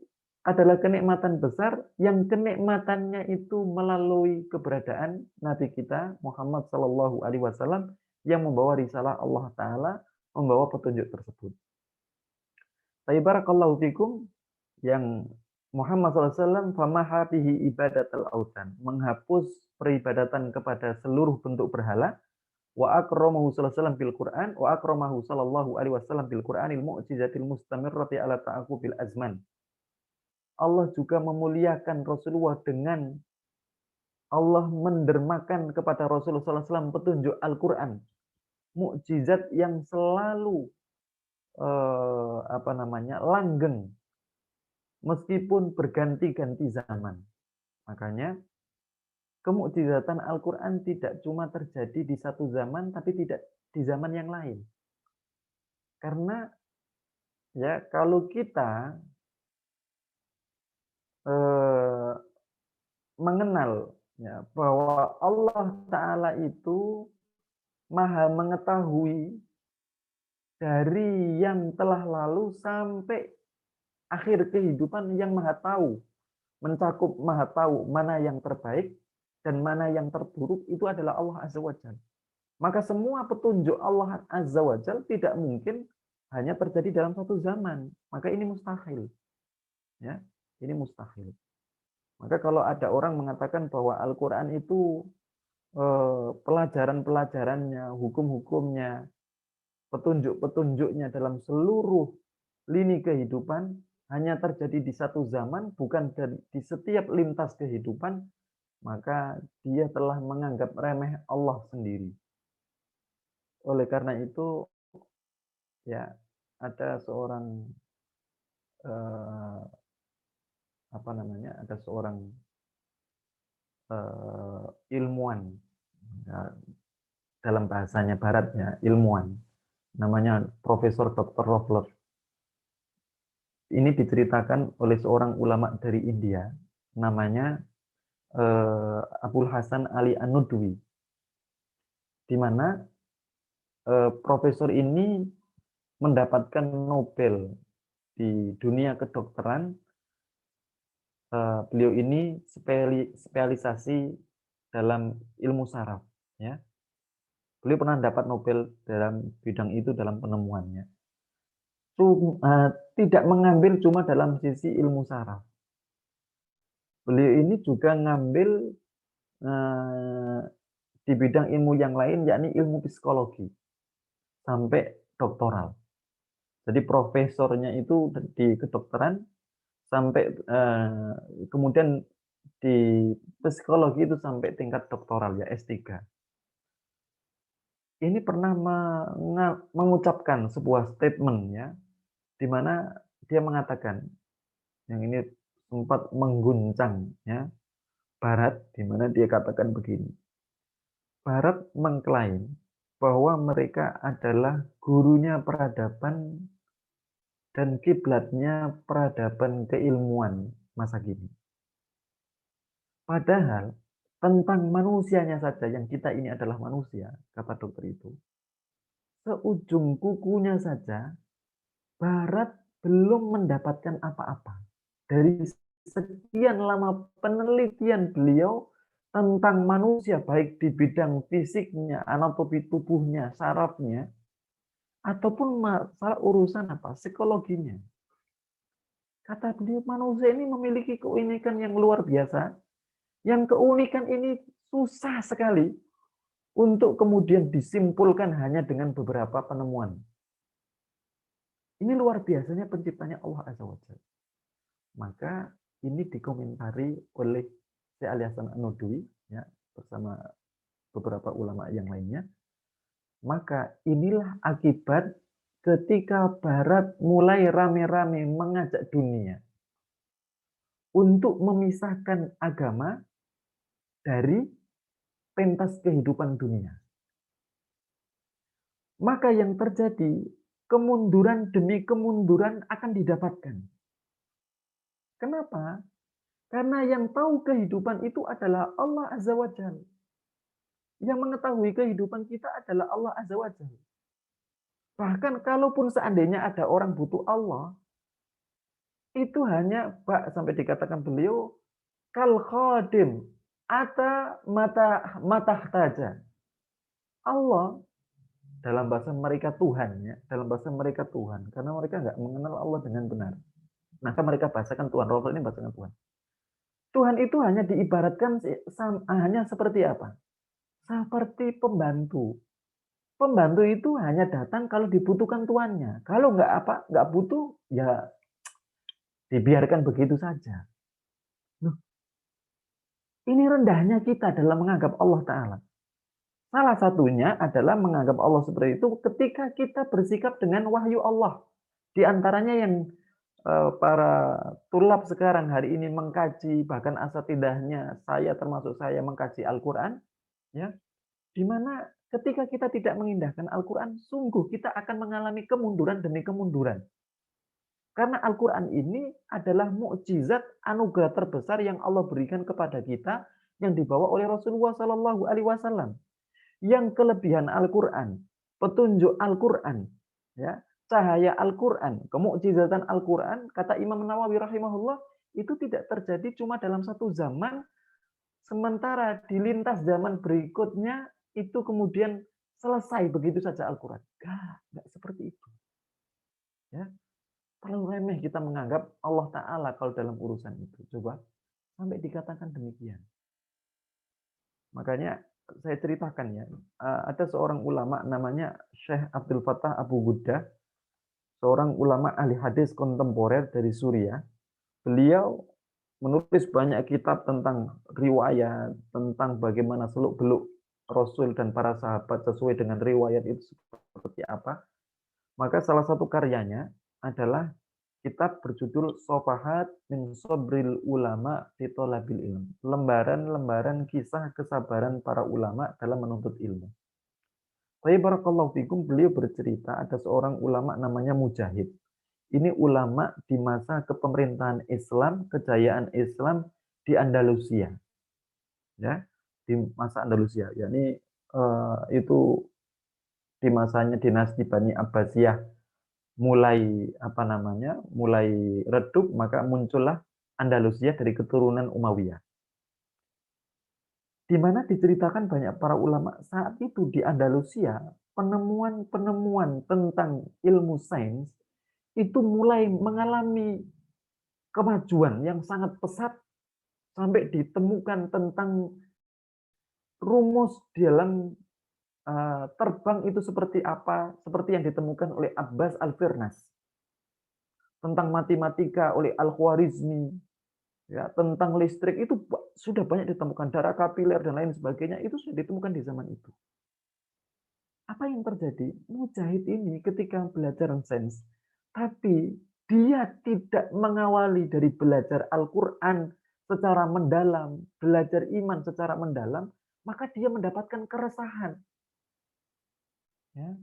Speaker 1: adalah kenikmatan besar yang kenikmatannya itu melalui keberadaan Nabi kita Muhammad Shallallahu Alaihi Wasallam yang membawa risalah Allah Taala, membawa petunjuk tersebut. Tapi barakallahu fikum, yang Muhammad SAW famaha bihi ibadatul autan, menghapus peribadatan kepada seluruh bentuk berhala, wa akramahu sallallahu alaihi wasallam bil Quran, wa akramahu sallallahu alaihi wasallam bil Quranil mu'jizatil mustamirrati ala ta'aqubil azman. Allah juga memuliakan Rasulullah dengan Allah mendermakan kepada Rasulullah SAW petunjuk Al-Quran, mukjizat yang selalu langgeng meskipun berganti-ganti zaman. Makanya kemukjizatan Al-Quran tidak cuma terjadi di satu zaman, tapi tidak di zaman yang lain. Karena ya kalau kita mengenal ya, bahwa Allah Ta'ala itu maha mengetahui dari yang telah lalu sampai akhir kehidupan, yang maha tahu, mencakup maha tahu mana yang terbaik dan mana yang terburuk, itu adalah Allah Azza wa Jalla. Maka semua petunjuk Allah Azza wa Jalla tidak mungkin hanya terjadi dalam satu zaman. Maka ini mustahil. Ya, ini mustahil. Maka kalau ada orang mengatakan bahwa Al-Quran itu pelajaran-pelajarannya, hukum-hukumnya, petunjuk-petunjuknya dalam seluruh lini kehidupan hanya terjadi di satu zaman, bukan di setiap lintas kehidupan, maka dia telah menganggap remeh Allah sendiri. Oleh karena itu, ya ada seorang ada seorang ilmuwan, ya, dalam bahasanya baratnya ilmuwan, namanya Profesor Dr. Lovelock. Ini diceritakan oleh seorang ulama dari India, namanya Abul Hasan Ali An-Nudwi, di mana profesor ini mendapatkan Nobel di dunia kedokteran. Beliau ini spesialisasi dalam ilmu saraf, ya. Beliau pernah dapat Nobel dalam bidang itu, dalam penemuannya. Tidak mengambil cuma dalam sisi ilmu saraf. Beliau ini juga ngambil di bidang ilmu yang lain, yakni ilmu psikologi, sampai doktoral. Jadi profesornya itu di kedokteran, sampai kemudian di psikologi itu sampai tingkat doktoral, ya S3. Ini pernah mengucapkan sebuah statement, ya, di mana dia mengatakan, yang ini sempat mengguncang, ya, Barat, di mana dia katakan begini. Barat mengklaim bahwa mereka adalah gurunya peradaban dan kiblatnya peradaban keilmuan masa kini. Padahal tentang manusianya saja, yang kita ini adalah manusia, kata dokter itu, seujung kukunya saja, Barat belum mendapatkan apa-apa. Dari sekian lama penelitian beliau tentang manusia, baik di bidang fisiknya, anatomi tubuhnya, sarafnya, ataupun masalah urusan psikologinya. Kata beliau, manusia ini memiliki keunikan yang luar biasa, yang keunikan ini susah sekali untuk kemudian disimpulkan hanya dengan beberapa penemuan. Ini luar biasanya penciptanya Allah Azza wa Jalla. Maka ini dikomentari oleh Syekh Ali Hasan An-Nudwi, ya, bersama beberapa ulama yang lainnya. Maka inilah akibat ketika Barat mulai rame-rame mengajak dunia untuk memisahkan agama dari pentas kehidupan dunia. Maka yang terjadi, kemunduran demi kemunduran akan didapatkan. Kenapa? Karena yang tahu kehidupan itu adalah Allah Azza wa Jalla. Yang mengetahui kehidupan kita adalah Allah Azza wa Jalla. Bahkan kalaupun seandainya ada orang butuh Allah, itu hanya sampai dikatakan beliau kal khadim ata mata taja. Allah dalam bahasa mereka Tuhan ya, dalam bahasa mereka Tuhan karena mereka nggak mengenal Allah dengan benar. Maka mereka bahasakan Tuhan, Rasul ini bahasakan Tuhan. Tuhan itu hanya diibaratkan hanya seperti apa? Seperti pembantu. Pembantu itu hanya datang kalau dibutuhkan tuannya. Kalau nggak butuh, ya dibiarkan begitu saja. Loh, ini rendahnya kita dalam menganggap Allah Ta'ala. Salah satunya adalah menganggap Allah seperti itu ketika kita bersikap dengan wahyu Allah. Di antaranya yang para tulab sekarang hari ini mengkaji, bahkan asatidahnya, saya termasuk saya mengkaji Al-Quran, ya, di mana ketika kita tidak mengindahkan Al-Quran, sungguh kita akan mengalami kemunduran demi kemunduran. Karena Al-Quran ini adalah mukjizat anugerah terbesar yang Allah berikan kepada kita yang dibawa oleh Rasulullah Sallallahu Alaihi Wasallam. Yang kelebihan Al-Quran, petunjuk Al-Quran, ya, cahaya Al-Quran, kemukjizatan Al-Quran, kata Imam Nawawi rahimahullah, itu tidak terjadi cuma dalam satu zaman, sementara di lintas zaman berikutnya itu kemudian selesai begitu saja Al-Quran. Nggak seperti itu. Ya, terlalu remeh kita menganggap Allah Ta'ala kalau dalam urusan itu. Coba sampai dikatakan demikian. Makanya saya ceritakan ya, ada seorang ulama namanya Syekh Abdul Fattah Abu Ghuddah, seorang ulama ahli hadis kontemporer dari Suriah. Beliau menulis banyak kitab tentang riwayat, tentang bagaimana seluk-beluk Rasul dan para sahabat sesuai dengan riwayat itu seperti apa. Maka salah satu karyanya adalah kitab berjudul Sofahat min Sobril Ulama fi Thalabil Ilm. Lembaran-lembaran kisah kesabaran para ulama dalam menuntut ilmu. Tapi barakallahu fikum, beliau bercerita ada seorang ulama namanya Mujahid. Ini ulama di masa kepemerintahan Islam, kejayaan Islam di Andalusia. Ya, di masa Andalusia. Yakni itu di masanya dinasti Bani Abbasiyah mulai mulai redup, maka muncullah Andalusia dari keturunan Umayyah. Di mana diceritakan banyak para ulama saat itu di Andalusia, penemuan-penemuan tentang ilmu sains itu mulai mengalami kemajuan yang sangat pesat sampai ditemukan tentang rumus dalam terbang itu seperti apa, seperti yang ditemukan oleh Abbas Al-Firnas. Tentang matematika oleh Al-Khwarizmi, ya, tentang listrik itu sudah banyak ditemukan, darah kapiler dan lain sebagainya itu sudah ditemukan di zaman itu. Apa yang terjadi? Mujahid ini ketika belajar sains, tapi dia tidak mengawali dari belajar Al-Quran secara mendalam, belajar iman secara mendalam, maka dia mendapatkan keresahan. Ya.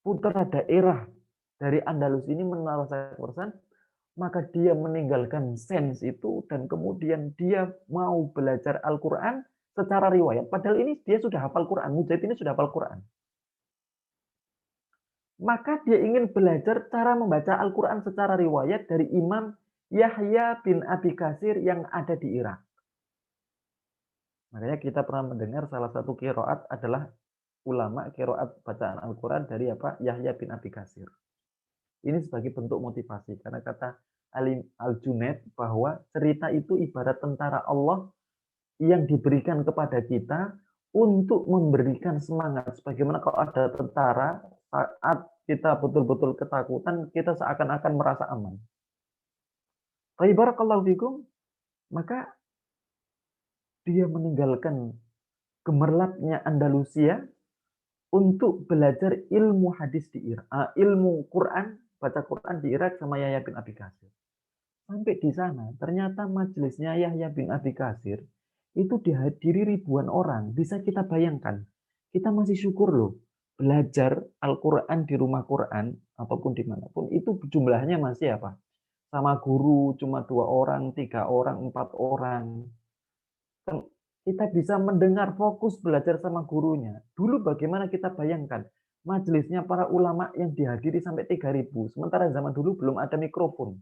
Speaker 1: Putra daerah dari Andalus ini merasakan keresahan, maka dia meninggalkan sains itu dan kemudian dia mau belajar Al-Quran secara riwayat. Padahal ini dia sudah hafal Quran, Mujahid ini sudah hafal Quran. Maka dia ingin belajar cara membaca Al-Quran secara riwayat dari Imam Yahya bin Abi Katsir yang ada di Irak. Makanya kita pernah mendengar salah satu qiraat adalah ulama qiraat bacaan Al-Quran dari Yahya bin Abi Katsir. Ini sebagai bentuk motivasi karena kata Al-Junaid bahwa cerita itu ibarat tentara Allah yang diberikan kepada kita untuk memberikan semangat. Sebagaimana kalau ada tentara, saat kita betul-betul ketakutan, kita seakan-akan merasa aman. Barakallahu fikum, maka dia meninggalkan gemerlapnya Andalusia untuk belajar ilmu hadis di Irak, ilmu Quran, baca Quran di Irak sama Yahya bin Abi Katsir. Sampai di sana, ternyata majelisnya Yahya bin Abi Katsir itu dihadiri ribuan orang. Bisa kita bayangkan, kita masih syukur loh, belajar Al-Quran di rumah Quran, ataupun dimanapun, itu jumlahnya masih sama guru cuma 2 orang, 3 orang, 4 orang. Kan kita bisa mendengar fokus belajar sama gurunya. Dulu bagaimana kita bayangkan, majelisnya para ulama yang dihadiri sampai 3.000, sementara zaman dulu belum ada mikrofon.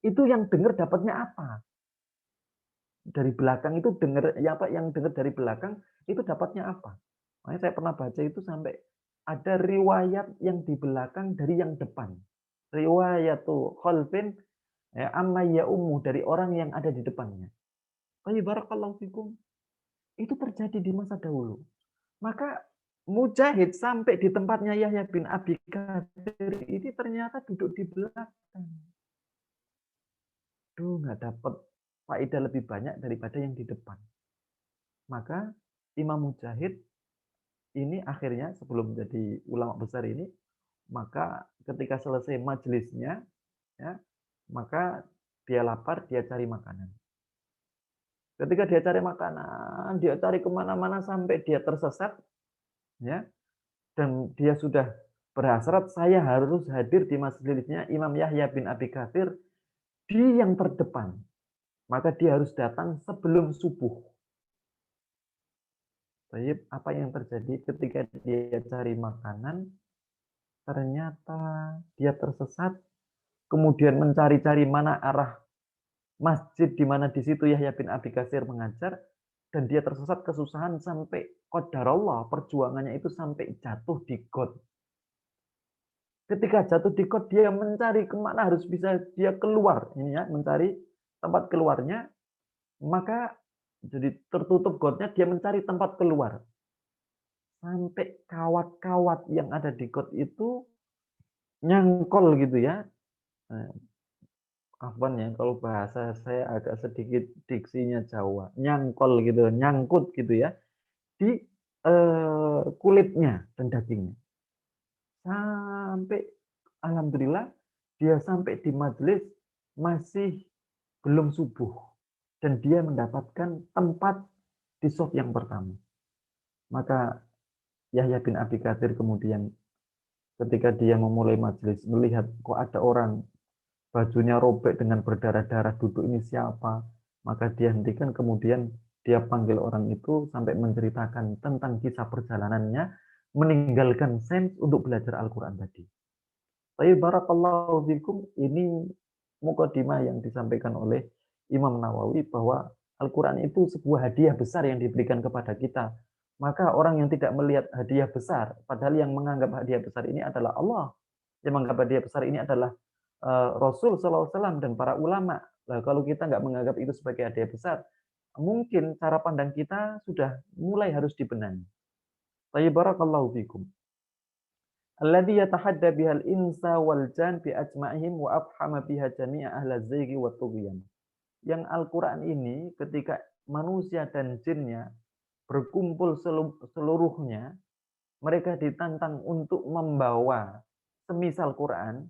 Speaker 1: Itu yang dengar dapatnya apa? Dari belakang itu dengar ya apa, yang dengar dari belakang itu dapatnya apa? Makanya saya pernah baca itu sampai ada riwayat yang di belakang dari yang depan. Riwayatu khalfin ya amma ya ummu dari orang yang ada di depannya. Tapi barakallahu fikum. Itu terjadi di masa dahulu. Maka Mujahid sampai di tempatnya Yahya bin Abi Katsir ini ternyata duduk di belakang. Duh, nggak dapat faedah lebih banyak daripada yang di depan. Maka Imam Mujahid ini akhirnya sebelum jadi ulama besar ini, maka ketika selesai majelisnya, ya, maka dia lapar, dia cari makanan. Ketika dia cari makanan, dia cari kemana-mana sampai dia tersesat, ya, dan dia sudah berhasrat, saya harus hadir di majelisnya Imam Yahya bin Abi Katsir di yang terdepan. Maka dia harus datang sebelum subuh. Baik, apa yang terjadi ketika dia cari makanan, ternyata dia tersesat, kemudian mencari-cari mana arah masjid di mana di situ Yahya bin Abi Katsir mengajar, dan dia tersesat kesusahan sampai qadarullah, perjuangannya itu sampai jatuh di got. Ketika jatuh di got, dia mencari kemana harus bisa dia keluar, ini ya, mencari tempat keluarnya, maka jadi tertutup gotnya, dia mencari tempat keluar. Sampai kawat-kawat yang ada di got itu nyangkol gitu ya. Afwan ya, kalau bahasa saya agak sedikit diksinya Jawa. Nyangkol gitu, nyangkut gitu ya di kulitnya dan dagingnya. Sampai alhamdulillah dia sampai di majelis masih belum subuh dan dia mendapatkan tempat di shaf yang pertama. Maka Yahya bin Abi Katsir kemudian ketika dia memulai majelis melihat kok ada orang bajunya robek dengan berdarah-darah, duduk ini siapa? Maka dia hentikan, kemudian dia panggil orang itu sampai menceritakan tentang kisah perjalanannya meninggalkan sains untuk belajar Al-Quran tadi. Tapi barakallahu fikum, ini mukadimah yang disampaikan oleh Imam Nawawi bahwa Al-Quran itu sebuah hadiah besar yang diberikan kepada kita. Maka orang yang tidak melihat hadiah besar, padahal yang menganggap hadiah besar ini adalah Allah, yang menganggap hadiah besar ini adalah Rasul SAW dan para ulama. Nah, kalau kita nggak menganggap itu sebagai hadiah besar, mungkin cara pandang kita sudah mulai harus dibenahi. Tayyib barakallahu fikum. Alladhi yatahadda bihal insa wal jan bi ajma'ihim wa afhama biha jami'a ahla zayghi wa tughyan. Yang Al-Quran ini ketika manusia dan jinnya berkumpul seluruhnya, mereka ditantang untuk membawa semisal Quran,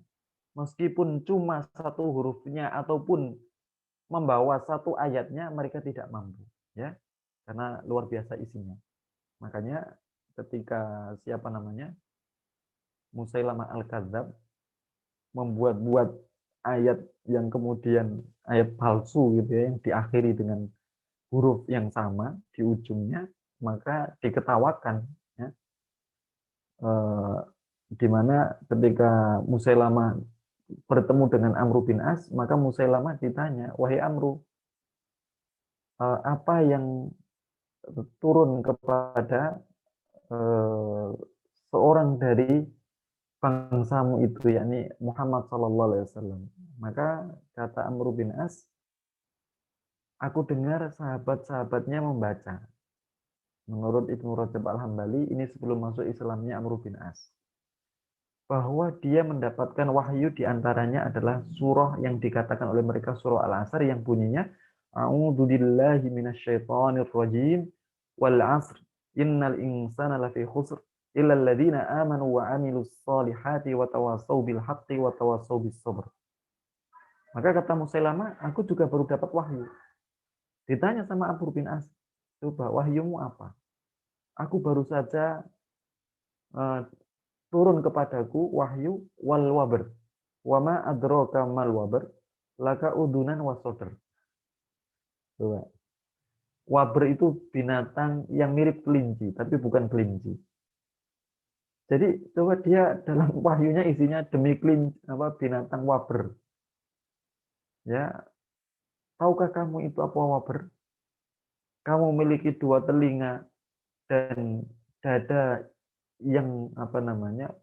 Speaker 1: meskipun cuma satu hurufnya ataupun membawa satu ayatnya, mereka tidak mampu, ya, karena luar biasa isinya. Makanya ketika siapa namanya Musailamah Al-Kadzab membuat-buat ayat yang kemudian ayat palsu gitu ya, yang diakhiri dengan huruf yang sama di ujungnya, maka diketawakan, ya. Eh, di mana ketika Musailamah bertemu dengan Amru bin As, maka Musailamah ditanya, wahai Amru, apa yang turun kepada eh, seorang dari bangsamu itu, yakni Muhammad Sallallahu Alaihi Wasallam. Maka kata Amru bin As, aku dengar sahabat-sahabatnya membaca. Menurut Ibnu Rajab Al-Hambali, ini sebelum masuk Islamnya Amru bin As, bahwa dia mendapatkan wahyu diantaranya adalah surah yang dikatakan oleh mereka surah Al-Asr yang bunyinya A'udzu billahi minasyaitonir rajim wal 'asr innal insana lafi khusr illal ladzina amanu wa 'amilus solihati wa tawassaw bil haqqi wa tawassaw bis sabr. Maka kata Musailamah, aku juga baru dapat wahyu. Ditanya sama Amr bin As, coba wahyumu apa? Aku baru saja turun kepadaku wahyu wal wabr. Wa ma adraka mal wabr? Laka udunan wasoder. Coba. Wabr itu binatang yang mirip kelinci, tapi bukan kelinci. Jadi coba dia dalam wahyunya isinya demi binatang wabr. Ya, tahukah kamu itu apa wabr? Kamu memiliki dua telinga dan dada yang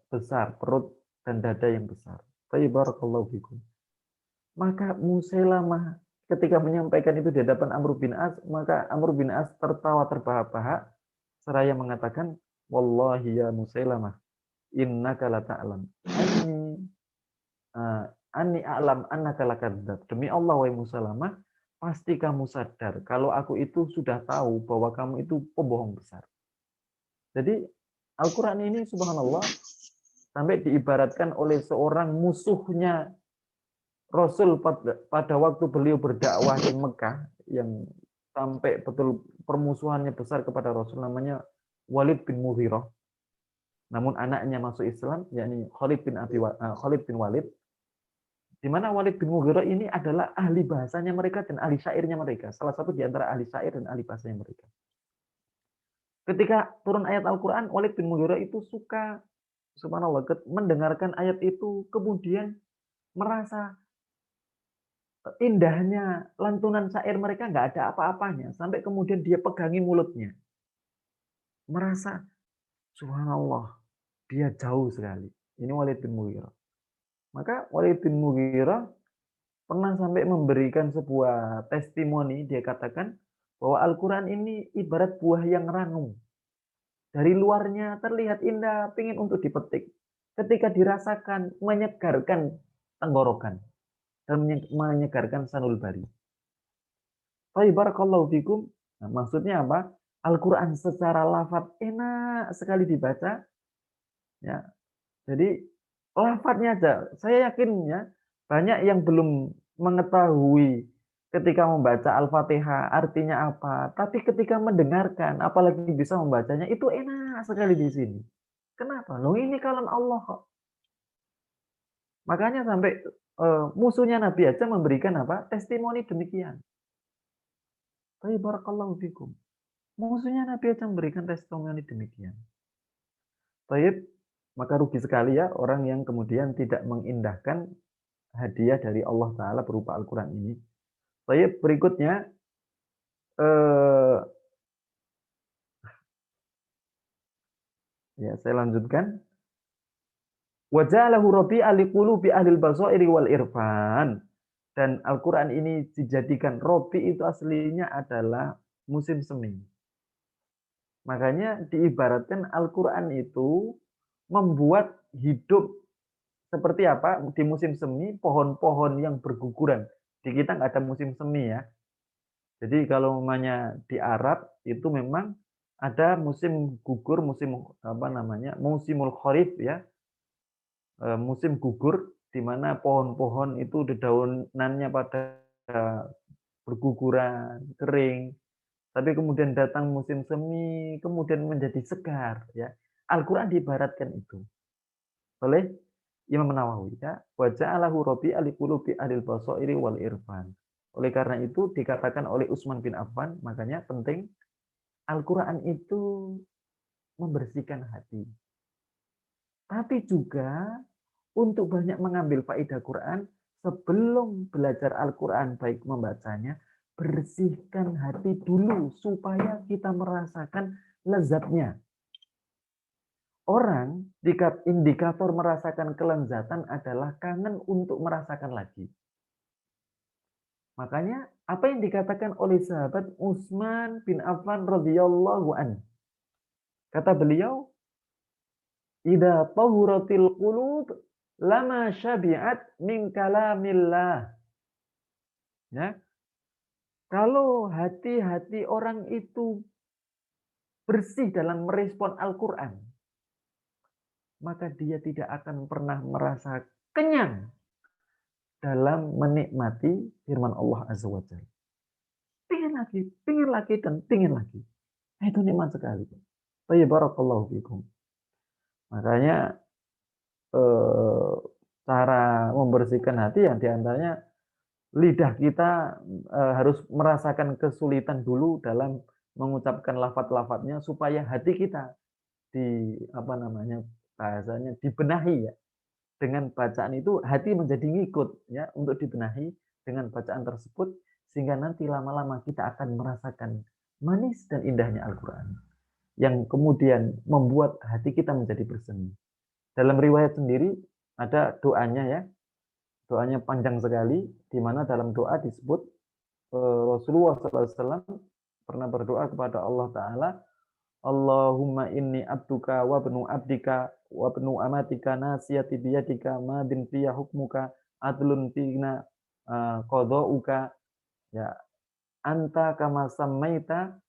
Speaker 1: besar, perut dan dada yang besar. Barakallahu fikum. Maka Musailamah ketika menyampaikan itu di hadapan Amr bin As, maka Amr bin As tertawa terbahak-bahak seraya mengatakan, "Wallahi ya Musailamah, innaka la ta'lam. Anni a'lam annaka lakadzdzab." Demi Allah wahai Musailamah, pasti kamu sadar kalau aku itu sudah tahu bahwa kamu itu pembohong besar. Jadi Al-Qur'an ini subhanallah sampai diibaratkan oleh seorang musuhnya Rasul pada waktu beliau berdakwah di Mekah yang sampai betul permusuhannya besar kepada Rasul, namanya Walid bin Mughirah. Namun anaknya masuk Islam, yakni Khalid bin Walid, di mana Walid bin Mughirah ini adalah ahli bahasanya mereka dan ahli syairnya mereka. Salah satu di antara ahli syair dan ahli bahasanya mereka. Ketika turun ayat Al-Quran, Walid bin Mughirah itu suka, subhanallah, mendengarkan ayat itu, kemudian merasa indahnya lantunan syair mereka nggak ada apa-apanya. Sampai kemudian dia pegangi mulutnya. Merasa, subhanallah, dia jauh sekali. Ini Walid bin Mughirah. Maka Walid bin Mughirah pernah sampai memberikan sebuah testimoni. Dia katakan bahwa Al-Quran ini ibarat buah yang ranum. Dari luarnya terlihat indah, pingin untuk dipetik. Ketika dirasakan, menyegarkan tenggorokan. Dan menyegarkan sanul bari. Barakallahu fikum. Nah, maksudnya apa? Al-Quran secara lafaz enak sekali dibaca. Ya, jadi lafadznya aja. Saya yakin ya, banyak yang belum mengetahui ketika membaca Al-Fatihah artinya apa. Tapi ketika mendengarkan, apalagi bisa membacanya, itu enak sekali di sini. Kenapa? Loh ini kalam Allah kok. Makanya sampai musuhnya Nabi aja memberikan apa? Testimoni demikian. Barakallahu fikum. Musuhnya Nabi aja memberikan testimoni demikian. Baik, maka rugi sekali ya orang yang kemudian tidak mengindahkan hadiah dari Allah Ta'ala berupa Al-Quran ini. Baik, berikutnya ya saya lanjutkan. Wajalahu rabi'a liqulubi ahlil basairi wal irfan. Dan Al-Quran ini dijadikan Robi itu aslinya adalah musim semi. Makanya diibaratkan Al-Quran itu membuat hidup seperti apa di musim semi, pohon-pohon yang berguguran. Di kita nggak ada musim semi ya. Jadi kalau namanya di Arab itu memang ada musim gugur, musimul kharif ya, musim gugur di mana pohon-pohon itu dedaunannya pada berguguran, kering. Tapi kemudian datang musim semi, kemudian menjadi segar ya. Al-Qur'an diibaratkan itu oleh Imam Nawawi ya. Wa ja'alahu rabi'a liqulubi ahlil basairi wal irfan. Oleh karena itu dikatakan oleh Utsman bin Affan, makanya penting Al-Qur'an itu membersihkan hati. Tapi juga untuk banyak mengambil faedah Quran, sebelum belajar Al-Quran, baik membacanya, bersihkan hati dulu supaya kita merasakan lezatnya. Orang indikator merasakan kelezatan adalah kangen untuk merasakan lagi. Makanya apa yang dikatakan oleh sahabat Utsman bin Affan radhiyallahu an. Kata beliau, "Idza tahuratil qulub lama syabi'at min kalamillah." Ya. Kalau hati-hati orang itu bersih dalam merespon Al-Quran, maka dia tidak akan pernah merasa kenyang dalam menikmati firman Allah Azza wa Jalla. Pingin lagi, dan pingin lagi. Nah, itu nikmat sekali. Barakallahu fikum. Makanya cara membersihkan hati yang diantaranya lidah kita harus merasakan kesulitan dulu dalam mengucapkan lafadz-lafadznya supaya hati kita apa namanya, bahasanya dibenahi ya. Dengan bacaan itu hati menjadi ngikut ya untuk dibenahi dengan bacaan tersebut sehingga nanti lama-lama kita akan merasakan manis dan indahnya Al-Qur'an yang kemudian membuat hati kita menjadi bersemi. Dalam riwayat sendiri ada doanya ya, doanya panjang sekali di mana dalam doa disebut Rasulullah SAW pernah berdoa kepada Allah Ta'ala, Allahumma inni abduka wa bnu abdika wa bnu amatika nasiyati biyadika madin fiya hukmuka adlun fina qada'uka ya anta kama sammaita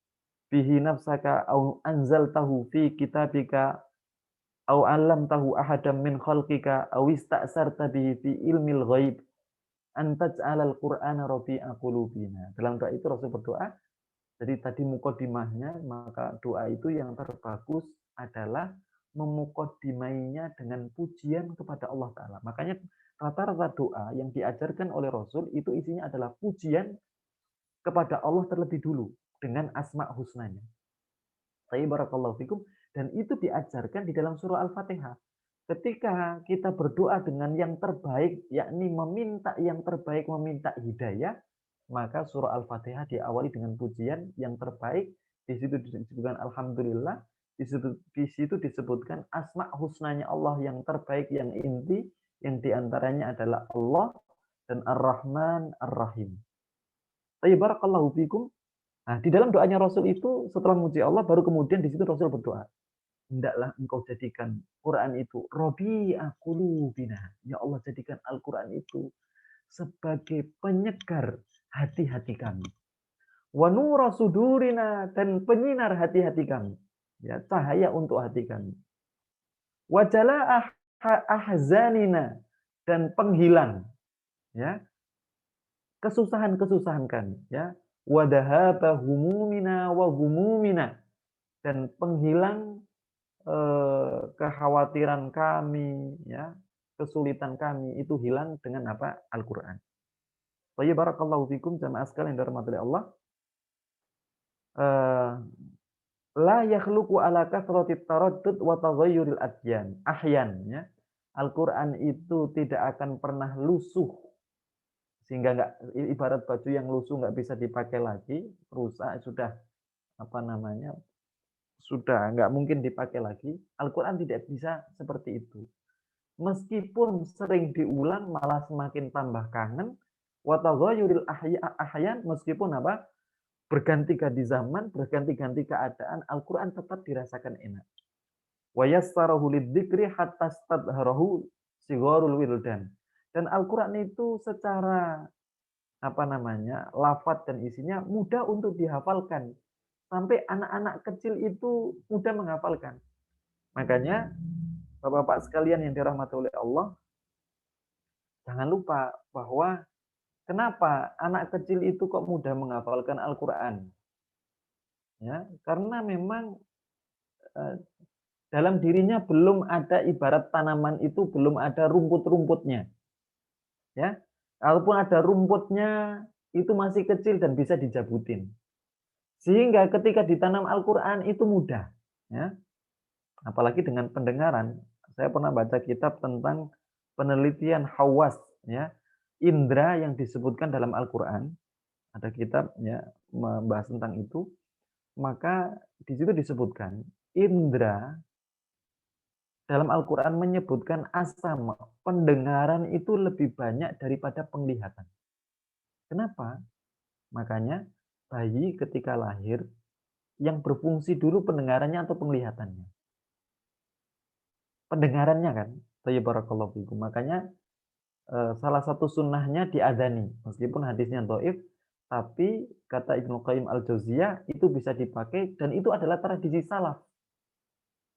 Speaker 1: bihi nafsaka au anzaltahu fi kitabika au 'allamtahu ahadam min khalqika au ista'sarta bihi fi ilmil ghaib an taj'alal qur'ana rabi'a qulubina. Dalam doa itu Rasul berdoa. Jadi tadi mukodimahnya, maka doa itu yang terbagus adalah memukodimainya dengan pujian kepada Allah Ta'ala. Makanya rata-rata doa yang diajarkan oleh Rasul itu isinya adalah pujian kepada Allah terlebih dulu dengan asma husnanya. Barakallahu fikum. Dan itu diajarkan di dalam surah Al-Fatihah. Ketika kita berdoa dengan yang terbaik, yakni meminta yang terbaik, meminta hidayah, maka surah Al-Fatihah diawali dengan pujian yang terbaik. Di situ disebutkan Alhamdulillah, di situ disebutkan asma husnanya Allah yang terbaik, yang inti, yang diantaranya adalah Allah dan Ar-Rahman Ar-Rahim. Barakallahu fikum. Nah, di dalam doanya Rasul itu setelah memuji Allah, baru kemudian di situ Rasul berdoa. Hendaklah engkau jadikan Quran itu rabi'a qulubina. Ya Allah, jadikan Al-Quran itu sebagai penyegar hati-hati kami. Wa nura sudurina, dan penyinar hati-hati kami. Ya, cahaya untuk hati kami. Wa jalaa ahzanina, dan penghilang ya kesusahan-kesusahan kami ya. Wa dhahaba humumina wa humumina, dan penghilang kekhawatiran kami ya, kesulitan kami itu hilang dengan apa? Al-Qur'an. Barakallahu fikum jamaah sekalian yang dirahmati Allah. La yakhluqu ala kathratit taraddud wa taghayyuril ahyan ya. Al-Qur'an itu tidak akan pernah lusuh sehingga enggak ibarat baju yang lusuh enggak bisa dipakai lagi, rusak sudah apa namanya? Sudah enggak mungkin dipakai lagi. Al-Qur'an tidak bisa seperti itu. Meskipun sering diulang malah semakin tambah kangen. Wa taghayyuril ahyan, meskipun apa? Berganti-ganti zaman, berganti-ganti keadaan, Al-Qur'an tetap dirasakan enak. Wa yassarahu lidzikri hatta stadharahu sigharul wildan. Dan Al-Qur'an itu secara apa namanya? Lafaz dan isinya mudah untuk dihafalkan. Sampai anak-anak kecil itu mudah menghafalkan. Makanya Bapak-bapak sekalian yang dirahmati oleh Allah, jangan lupa bahwa kenapa anak kecil itu kok mudah menghafalkan Al-Qur'an? Ya, karena memang dalam dirinya belum ada, ibarat tanaman itu belum ada rumput-rumputnya. Ya. Kalaupun ada rumputnya itu masih kecil dan bisa dijabutin. Sehingga ketika ditanam Al-Qur'an itu mudah, ya. Apalagi dengan pendengaran. Saya pernah baca kitab tentang penelitian hawas ya, indra yang disebutkan dalam Al-Qur'an. Ada kitab ya membahas tentang itu. Maka di situ disebutkan indra dalam Al-Qur'an menyebutkan asam, pendengaran itu lebih banyak daripada penglihatan. Kenapa? Makanya bayi ketika lahir yang berfungsi dulu pendengarannya atau penglihatannya? Pendengarannya kan. Barakallahu fikum. Makanya salah satu sunnahnya diadzani, meskipun hadisnya dhaif, tapi kata Ibnu Qayyim Al-Jauziyah itu bisa dipakai dan itu adalah tradisi salaf.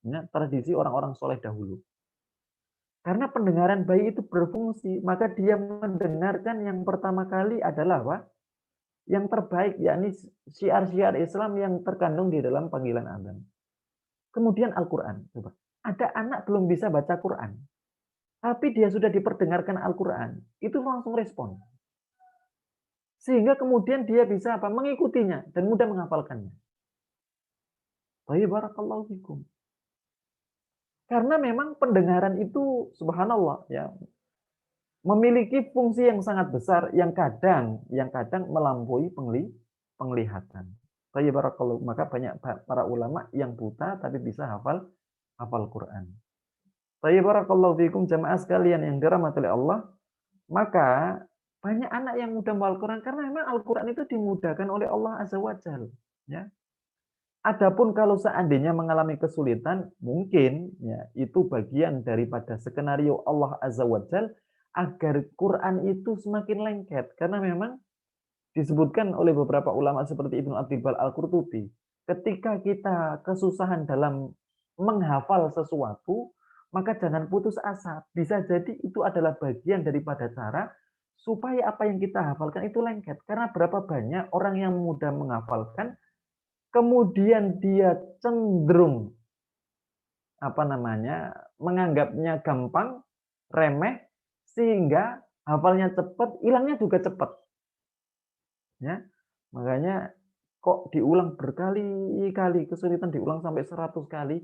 Speaker 1: Ya, tradisi orang-orang soleh dahulu. Karena pendengaran bayi itu berfungsi, maka dia mendengarkan yang pertama kali adalah apa? Yang terbaik, yakni syiar-syiar Islam yang terkandung di dalam panggilan adzan. Kemudian Al-Qur'an. Coba. Ada anak belum bisa baca Quran. tapi dia sudah diperdengarkan Al-Quran, itu langsung respon. Sehingga kemudian dia bisa apa? Mengikutinya dan mudah menghafalkannya. Baik, barakallahu fikum. Karena memang pendengaran itu subhanallah ya, memiliki fungsi yang sangat besar yang kadang melampaui penglihatan. Baik, barakallahu. Maka banyak para ulama yang buta tapi bisa hafal Quran. Baik, barakallahu fikum jamaah sekalian yang dirahmati oleh Allah. Maka banyak anak yang mudah menghafal Quran karena memang Al-Quran itu dimudahkan oleh Allah Azza wa Jalla. Ya. Adapun kalau seandainya mengalami kesulitan, mungkin ya itu bagian daripada skenario Allah Azza wa Jalla agar Quran itu semakin lengket. Karena memang disebutkan oleh beberapa ulama seperti Ibnu Abdul Bar Al-Qurtubi, ketika kita kesusahan dalam menghafal sesuatu, maka jangan putus asa. Bisa jadi itu adalah bagian daripada cara supaya apa yang kita hafalkan itu lengket. Karena berapa banyak orang yang mudah menghafalkan, kemudian dia cenderung menganggapnya gampang, remeh, sehingga hafalnya cepat, hilangnya juga cepat. Ya, makanya kok diulang berkali-kali, kesulitan diulang sampai 100 kali,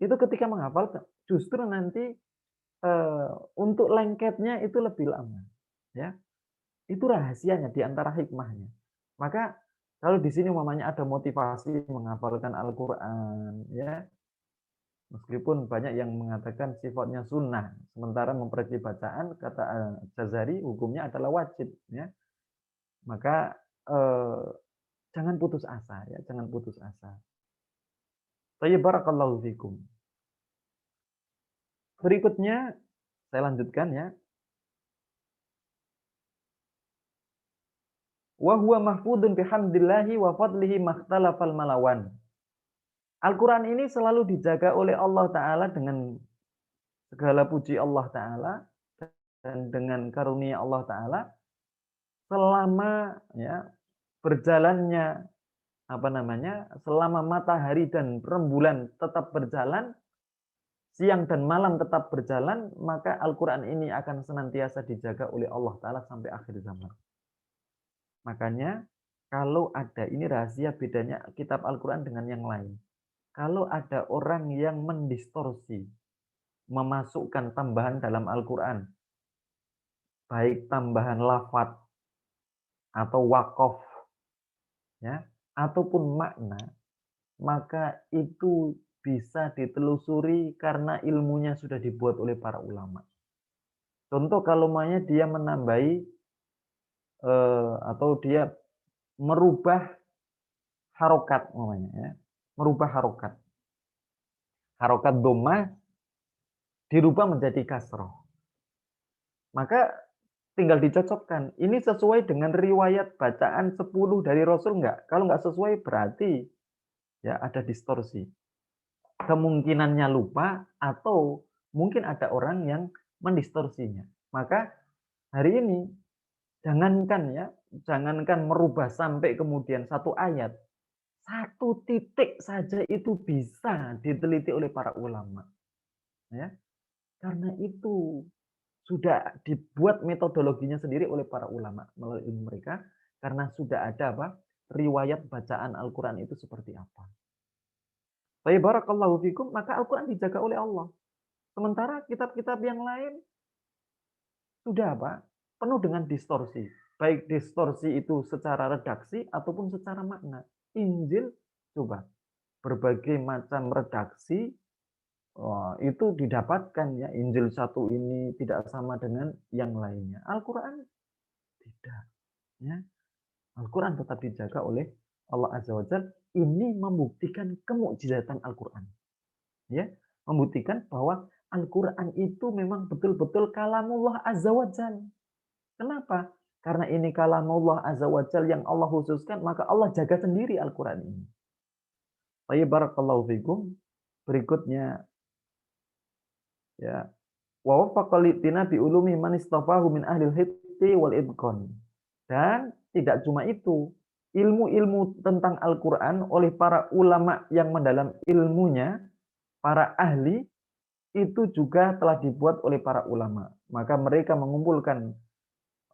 Speaker 1: itu ketika menghafal justru nanti, untuk lengketnya itu lebih lama, ya. Itu rahasianya di antara hikmahnya. Maka kalau di sini umpamanya ada motivasi menghafalkan Al-Qur'an, ya, meskipun banyak yang mengatakan sifatnya sunnah, sementara mempelajari bacaan kata Al-Jazari hukumnya adalah wajib, ya. Maka, jangan putus asa ya, jangan putus asa. Thayyib, barakallahu fikum. Berikutnya saya lanjutkan ya. Wa huwa mahfudun bihamdillahi wa fadlihi makhtalafal malawan. Al-Quran ini selalu dijaga oleh Allah Ta'ala dengan segala puji Allah Ta'ala dan dengan karunia Allah Ta'ala selama ya berjalannya selama matahari dan rembulan tetap berjalan, siang dan malam tetap berjalan, maka Al-Quran ini akan senantiasa dijaga oleh Allah Ta'ala sampai akhir zaman. Makanya kalau ada, ini rahasia bedanya kitab Al-Quran dengan yang lain. Kalau ada orang yang mendistorsi, memasukkan tambahan dalam Al-Quran, baik tambahan lafadz atau wakof, ya, ataupun makna, maka itu bisa ditelusuri karena ilmunya sudah dibuat oleh para ulama. Contoh kalau dia menambahi atau dia merubah harokat ya, merubah harokat. Harokat dhammah dirubah menjadi kasroh. Maka tinggal dicocokkan. Ini sesuai dengan riwayat bacaan 10 dari Rasul enggak? Kalau enggak sesuai berarti ya ada distorsi. Kemungkinannya lupa atau mungkin ada orang yang mendistorsinya. Maka hari ini jangankan merubah sampai kemudian satu ayat, satu titik saja itu bisa diteliti oleh para ulama. Ya. Karena itu sudah dibuat metodologinya sendiri oleh para ulama melalui ilmu mereka karena sudah ada riwayat bacaan Al-Qur'an itu seperti apa. Baik, barakallahu fikum, maka Al-Qur'an dijaga oleh Allah. Sementara kitab-kitab yang lain sudah penuh dengan distorsi. Baik distorsi itu secara redaksi ataupun secara makna. Injil coba berbagai macam redaksi itu didapatkan ya. Injil satu ini tidak sama dengan yang lainnya. Al-Quran tidak. Ya. Al-Quran tetap dijaga oleh Allah Azza wa Jalla. Ini membuktikan kemukjizatan Al-Quran. Ya, membuktikan bahwa Al-Quran itu memang betul-betul kalamullah Azza wa Jalla. Kenapa? Karena ini kalamullah Azza wa Jalla yang Allah khususkan, maka Allah jaga sendiri Al-Quran ini. Baik, barakallahu fikum. Berikutnya ya, wa waffaqa litina bi ulumi man istafahu min ahlil hifzi wal idqan. Dan tidak cuma itu, ilmu-ilmu tentang Al-Quran oleh para ulama yang mendalam ilmunya, para ahli, itu juga telah dibuat oleh para ulama. Maka mereka mengumpulkan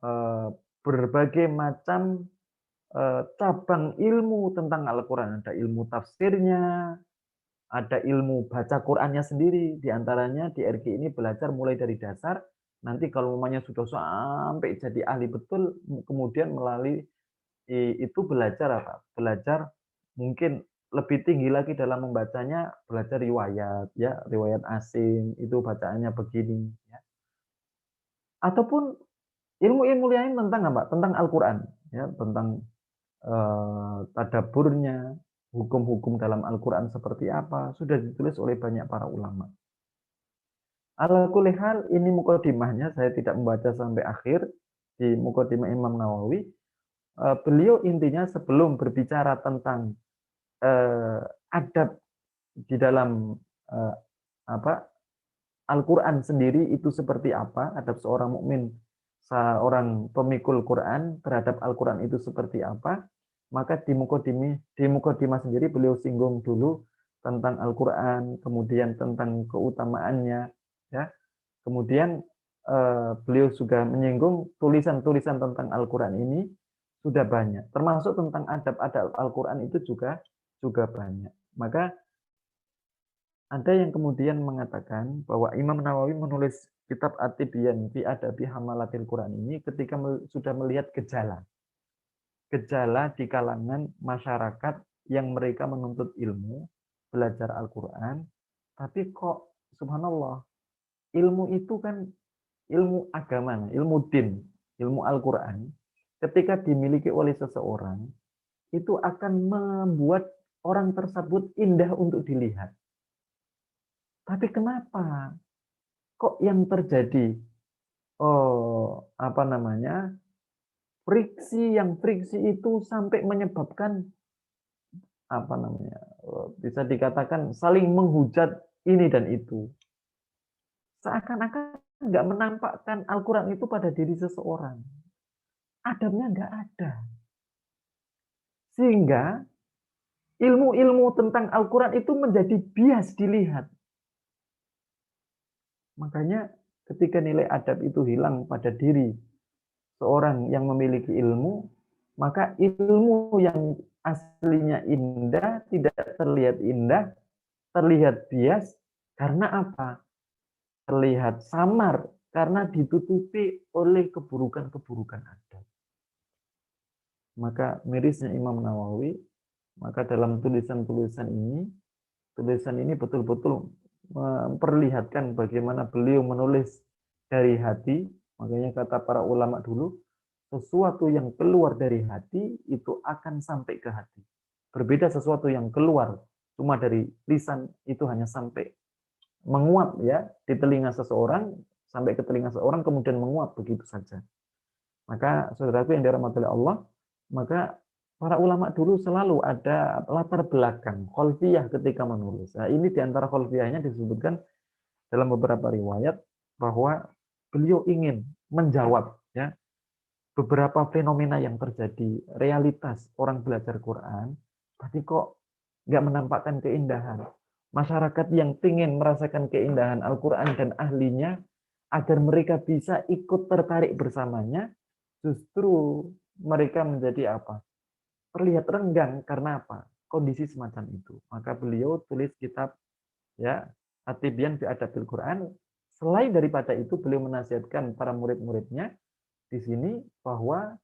Speaker 1: eh, berbagai macam cabang ilmu tentang Al-Quran. Ada ilmu tafsirnya, ada ilmu baca Qurannya sendiri. Di antaranya di RG ini belajar mulai dari dasar. Nanti kalau umumnya sudah sampai jadi ahli betul, kemudian melalui itu belajar apa? Belajar mungkin lebih tinggi lagi dalam membacanya, belajar riwayat, ya, riwayat asing, itu bacaannya begini, ya. Ataupun ilmu-ilmu lain tentang apa? Tentang Al-Quran, ya, tentang tadaburnya, hukum-hukum dalam Al-Quran seperti apa, sudah ditulis oleh banyak para ulama. Ala kulli hal, ini mukadimahnya, saya tidak membaca sampai akhir di mukadimah Imam Nawawi. Beliau intinya sebelum berbicara tentang adab di dalam eh, apa Al-Quran sendiri itu seperti apa, adab seorang mukmin, seorang pemikul Quran terhadap Al-Quran itu seperti apa, maka di mukadimah sendiri beliau singgung dulu tentang Al-Quran, kemudian tentang keutamaannya, ya. Kemudian beliau juga menyinggung tulisan-tulisan tentang Al-Quran ini sudah banyak, termasuk tentang adab-adab Al-Quran itu juga banyak. Maka ada yang kemudian mengatakan bahwa Imam Nawawi menulis kitab At-Tibyan fi Adabi Hamalatil Quran ini ketika sudah melihat gejala di kalangan masyarakat yang mereka menuntut ilmu, belajar Al-Quran, tapi kok subhanallah, ilmu itu kan ilmu agama, ilmu din, ilmu Al-Quran, ketika dimiliki oleh seseorang, itu akan membuat orang tersebut indah untuk dilihat. Tapi kenapa? Kok yang terjadi? Oh, apa namanya? Friksi itu sampai menyebabkan apa namanya? Bisa dikatakan saling menghujat ini dan itu. Seakan-akan nggak menampakkan Al-Quran itu pada diri seseorang. Adabnya nggak ada. Sehingga ilmu-ilmu tentang Al-Quran itu menjadi bias dilihat. Makanya ketika nilai adab itu hilang pada diri seorang yang memiliki ilmu, maka ilmu yang aslinya indah tidak terlihat indah, terlihat bias, karena apa? Terlihat samar, karena ditutupi oleh keburukan-keburukan adab. Maka mirisnya Imam Nawawi, maka dalam tulisan ini betul-betul memperlihatkan bagaimana beliau menulis dari hati. Makanya kata para ulama dulu, sesuatu yang keluar dari hati itu akan sampai ke hati. Berbeda sesuatu yang keluar cuma dari lisan itu hanya sampai menguap, ya, di telinga seseorang, sampai ke telinga seseorang kemudian menguap begitu saja. Maka saudaraku yang dirahmati oleh Allah, maka para ulama dulu selalu ada latar belakang kholfiyah ketika menulis. Nah, ini diantara kholfiyahnya disebutkan dalam beberapa riwayat bahwa beliau ingin menjawab, ya, beberapa fenomena yang terjadi, realitas orang belajar Quran, tapi kok nggak menampakkan keindahan. Masyarakat yang ingin merasakan keindahan Al-Quran dan ahlinya, agar mereka bisa ikut tertarik bersamanya, justru mereka menjadi apa? Terlihat renggang karena apa? Kondisi semacam itu. Maka beliau tulis kitab, ya, At-Tibyan fi Adabil Quran. Selain daripada itu, beliau menasihatkan para murid-muridnya di sini bahwa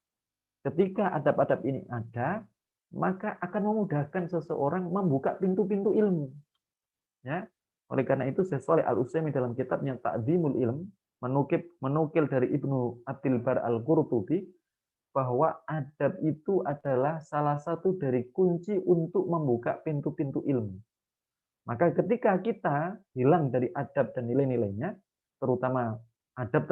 Speaker 1: ketika adab-adab ini ada, maka akan memudahkan seseorang membuka pintu-pintu ilmu. Ya, oleh karena itu Syekh Shalih Al-Utsaimin dalam kitabnya Ta'dzimul Ilm menukil dari Ibnu Abdul Bar Al-Qurtubi bahwa adab itu adalah salah satu dari kunci untuk membuka pintu-pintu ilmu. Maka ketika kita hilang dari adab dan nilai-nilainya, terutama adab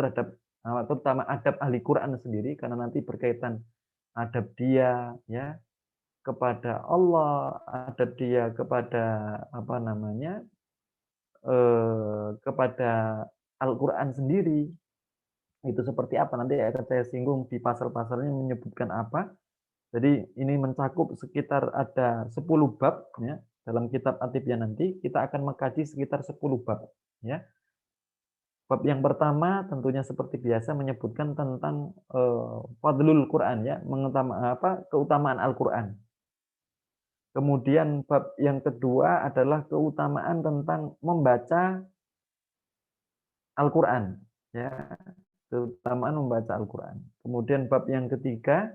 Speaker 1: terutama adab ahli Quran sendiri, karena nanti berkaitan adab dia, ya, kepada Allah, adab dia kepada apa namanya, kepada Al-Quran sendiri, itu seperti apa, nanti akan saya singgung di pasal-pasalnya menyebutkan apa. Jadi ini mencakup sekitar ada 10 bab, ya. dalam kitab At-Tibyan nanti kita akan mengkaji sekitar 10 bab, ya. Bab yang pertama tentunya seperti biasa menyebutkan tentang, fadlul Quran ya, keutamaan Al-Quran. Kemudian bab yang kedua adalah keutamaan tentang membaca Al-Quran, ya, keutamaan membaca Al-Quran. Kemudian bab yang ketiga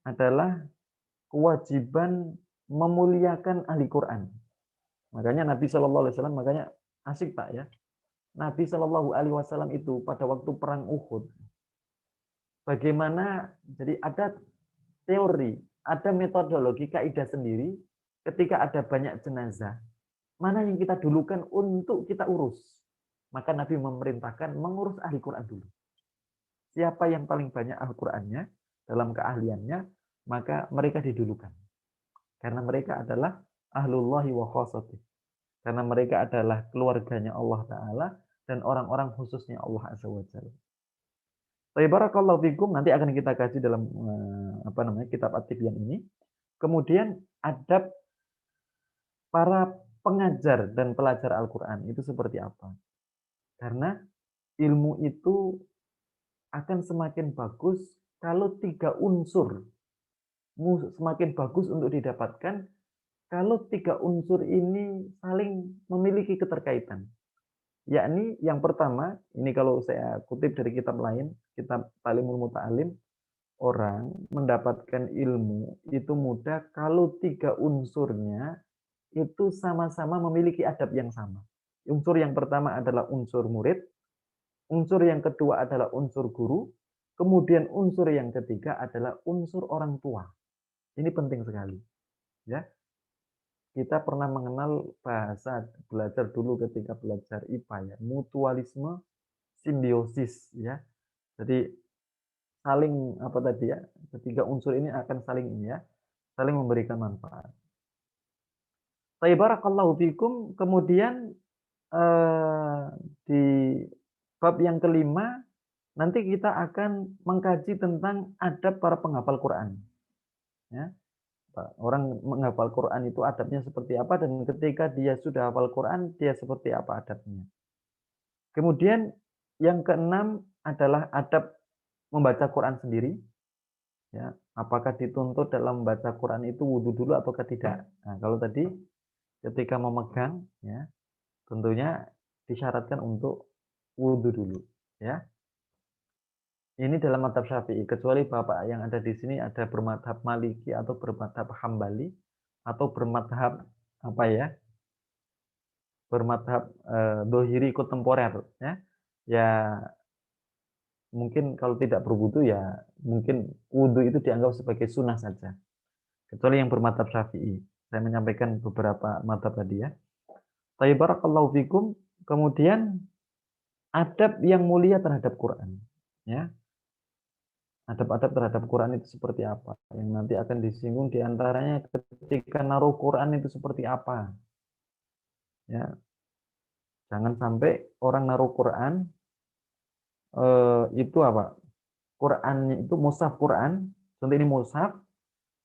Speaker 1: adalah kewajiban memuliakan ahli Quran. Makanya Nabi Shallallahu Alaihi Wasallam makanya asik Pak ya. Nabi Shallallahu Alaihi Wasallam itu pada waktu perang Uhud, bagaimana jadi ada teori, ada metodologi kaidah sendiri ketika ada banyak jenazah. Mana yang kita dulukan untuk kita urus? Maka Nabi memerintahkan mengurus ahli Quran dulu. Siapa yang paling banyak Al-Qur'annya dalam keahliannya, maka mereka didulukan. Karena mereka adalah ahlullahi wa khasatih. Karena mereka adalah keluarganya Allah Ta'ala dan orang-orang khususnya Allah Azza wa Jalla. Barakallahu fikum, nanti akan kita kaji dalam kitab At-Tibyan ini. Kemudian adab para pengajar dan pelajar Al-Quran itu seperti apa? Karena ilmu itu akan semakin bagus kalau 3 unsur semakin bagus untuk didapatkan kalau 3 unsur ini saling memiliki keterkaitan. Yakni yang pertama, ini kalau saya kutip dari kitab lain, kitab Ta'limul Muta'alim, orang mendapatkan ilmu itu mudah kalau 3 unsurnya itu sama-sama memiliki adab yang sama. Unsur yang pertama adalah unsur murid, unsur yang kedua adalah unsur guru, kemudian unsur yang ketiga adalah unsur orang tua. Ini penting sekali, ya. Kita pernah mengenal bahasa belajar dulu ketika belajar IPA ya, mutualisme simbiosis ya. Jadi saling ketiga unsur ini akan saling saling memberikan manfaat. Barakallahu fikum, kemudian di bab yang kelima nanti kita akan mengkaji tentang adab para penghafal Quran. Ya. Orang menghafal Quran itu adabnya seperti apa dan ketika dia sudah hafal Quran dia seperti apa adabnya. Kemudian yang keenam adalah adab membaca Quran sendiri. Ya, apakah dituntut dalam membaca Quran itu wudhu dulu ataukah tidak? Nah, kalau tadi ketika memegang, ya, tentunya disyaratkan untuk wudhu dulu. Ya, ini dalam mazhab Syafi'i. Kecuali Bapak yang ada di sini ada bermadhab Maliki atau bermadhab Hambali atau bermadhab bermadhab dohiri kontemporer. Ya, ya mungkin kalau tidak berwudu ya mungkin wudu itu dianggap sebagai sunnah saja. Kecuali yang bermadhab Syafi'i. Saya menyampaikan beberapa madhab tadi ya. Barakallahu fikum. Kemudian adab yang mulia terhadap Quran. Ya. Adab-adab terhadap Quran itu seperti apa? Yang nanti akan disinggung diantaranya ketika naruh Quran itu seperti apa. Ya. Jangan sampai orang naruh Quran itu Qurannya itu mushaf Quran. Contoh ini mushaf.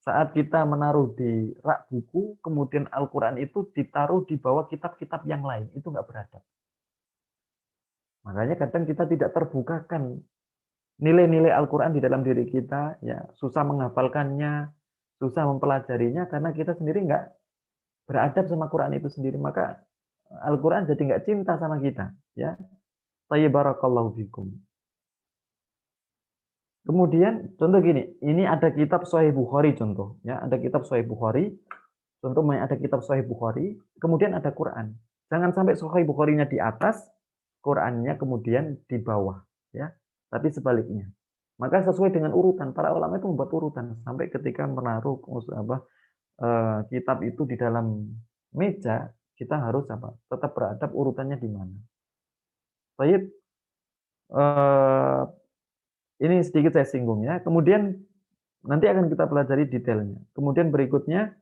Speaker 1: Saat kita menaruh di rak buku, kemudian Al-Quran itu ditaruh di bawah kitab-kitab yang lain. Itu nggak beradab. Makanya kadang kita tidak terbukakan nilai-nilai Al-Quran di dalam diri kita, ya susah menghafalkannya, susah mempelajarinya, karena kita sendiri nggak beradab sama Quran itu sendiri. Maka Al-Quran jadi nggak cinta sama kita. Ya, Barakallahu fikum. Kemudian contoh gini, ini ada kitab Sahih Bukhari contoh, ya ada kitab Sahih Bukhari. Contoh ada kitab Sahih Bukhari, kemudian ada Quran. Jangan sampai Sahih Bukharinya di atas, Qurannya kemudian di bawah, ya. Tapi sebaliknya. Maka sesuai dengan urutan, para ulama itu membuat urutan sampai ketika menaruh kitab itu di dalam meja, kita harus tetap beradab urutannya di mana. Baik, ini sedikit saya singgung ya. Kemudian nanti akan kita pelajari detailnya. Kemudian berikutnya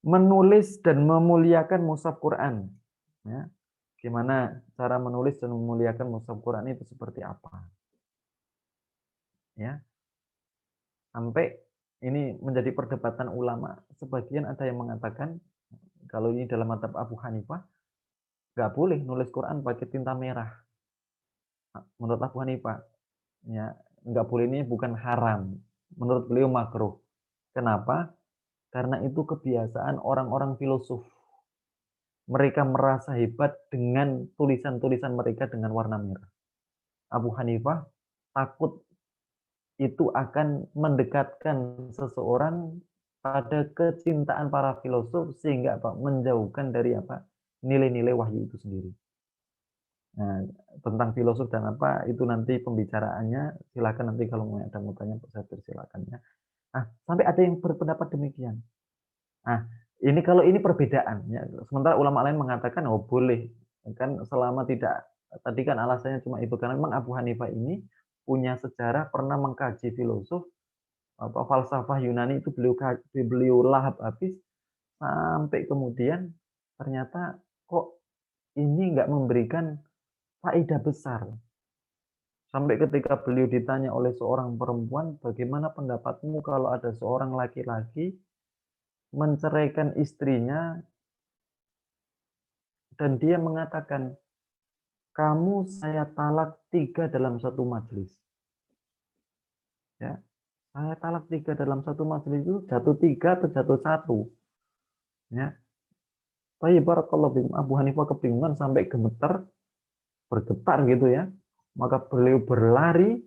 Speaker 1: menulis dan memuliakan mushaf Quran. Ya. Gimana cara menulis dan memuliakan mushaf Quran itu seperti apa? Ya. Sampai ini menjadi perdebatan ulama. Sebagian ada yang mengatakan kalau ini dalam madzhab Abu Hanifah, nggak boleh nulis Quran pakai tinta merah. Menurut Abu Hanifah, ya, nggak boleh ini bukan haram. Menurut beliau makruh. Kenapa? Karena itu kebiasaan orang-orang filosof. Mereka merasa hebat dengan tulisan-tulisan mereka dengan warna merah. Abu Hanifah takut itu akan mendekatkan seseorang pada kecintaan para filosof sehingga apa? Menjauhkan dari apa? Nilai-nilai wahyu itu sendiri. Nah, tentang filosof dan apa itu nanti pembicaraannya silakan nanti kalau ada mau tanya saya persilakan ya. Ah, sampai ada yang berpendapat demikian. Nah, ini kalau ini perbedaan ya. Sementara ulama lain mengatakan oh boleh kan selama tidak tadi kan alasannya cuma itu karena memang Abu Hanifah ini punya sejarah pernah mengkaji filosof apa falsafah Yunani itu beliau lahap habis sampai kemudian ternyata kok ini nggak memberikan faedah besar. Sampai ketika beliau ditanya oleh seorang perempuan, bagaimana pendapatmu kalau ada seorang laki-laki menceraikan istrinya dan dia mengatakan, kamu saya talak 3 dalam satu majelis. Ya, saya talak 3 dalam satu majelis itu jatuh 3 atau jatuh 1. Ya, tapi barakallahu fikum Abu Hanifah kebingungan sampai gemeter, bergetar gitu ya. Maka beliau berlari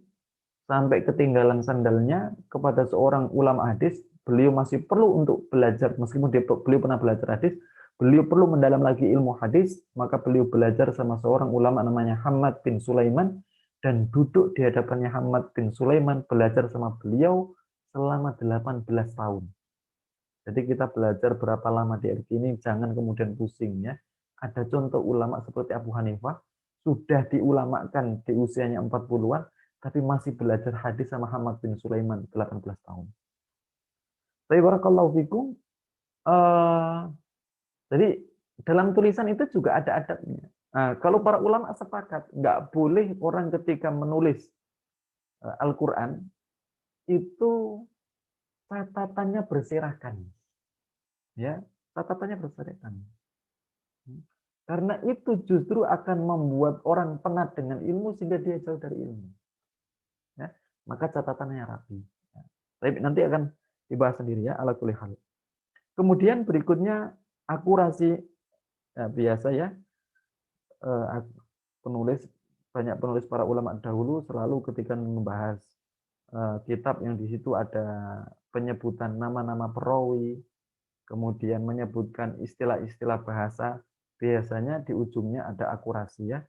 Speaker 1: sampai ketinggalan sandalnya kepada seorang ulama hadis. Beliau masih perlu untuk belajar, meskipun beliau pernah belajar hadis, beliau perlu mendalam lagi ilmu hadis, maka beliau belajar sama seorang ulama namanya Hamad bin Sulaiman, dan duduk di hadapannya Hamad bin Sulaiman, belajar sama beliau selama 18 tahun. Jadi kita belajar berapa lama di RQ ini, jangan kemudian pusing ya. Ada contoh ulama seperti Abu Hanifah, sudah diulamakan di usianya 40-an, tapi masih belajar hadis sama Hamad bin Sulaiman 18 tahun. Tapi barakallahu fikum, jadi dalam tulisan itu juga ada adabnya. Nah, kalau para ulama sepakat, nggak boleh orang ketika menulis Al-Quran, itu catatannya berserakan. Ya, catatannya berserakan. Karena itu justru akan membuat orang penat dengan ilmu sehingga dia jauh dari ilmu. Ya, maka catatannya rapi. Ya. Tapi nanti akan dibahas sendiri ya ala kulli hal. Kemudian berikutnya akurasi ya, biasa ya penulis banyak penulis para ulama dahulu selalu ketika membahas kitab yang di situ ada penyebutan nama-nama perawi, kemudian menyebutkan istilah-istilah bahasa, biasanya di ujungnya ada akurasi ya.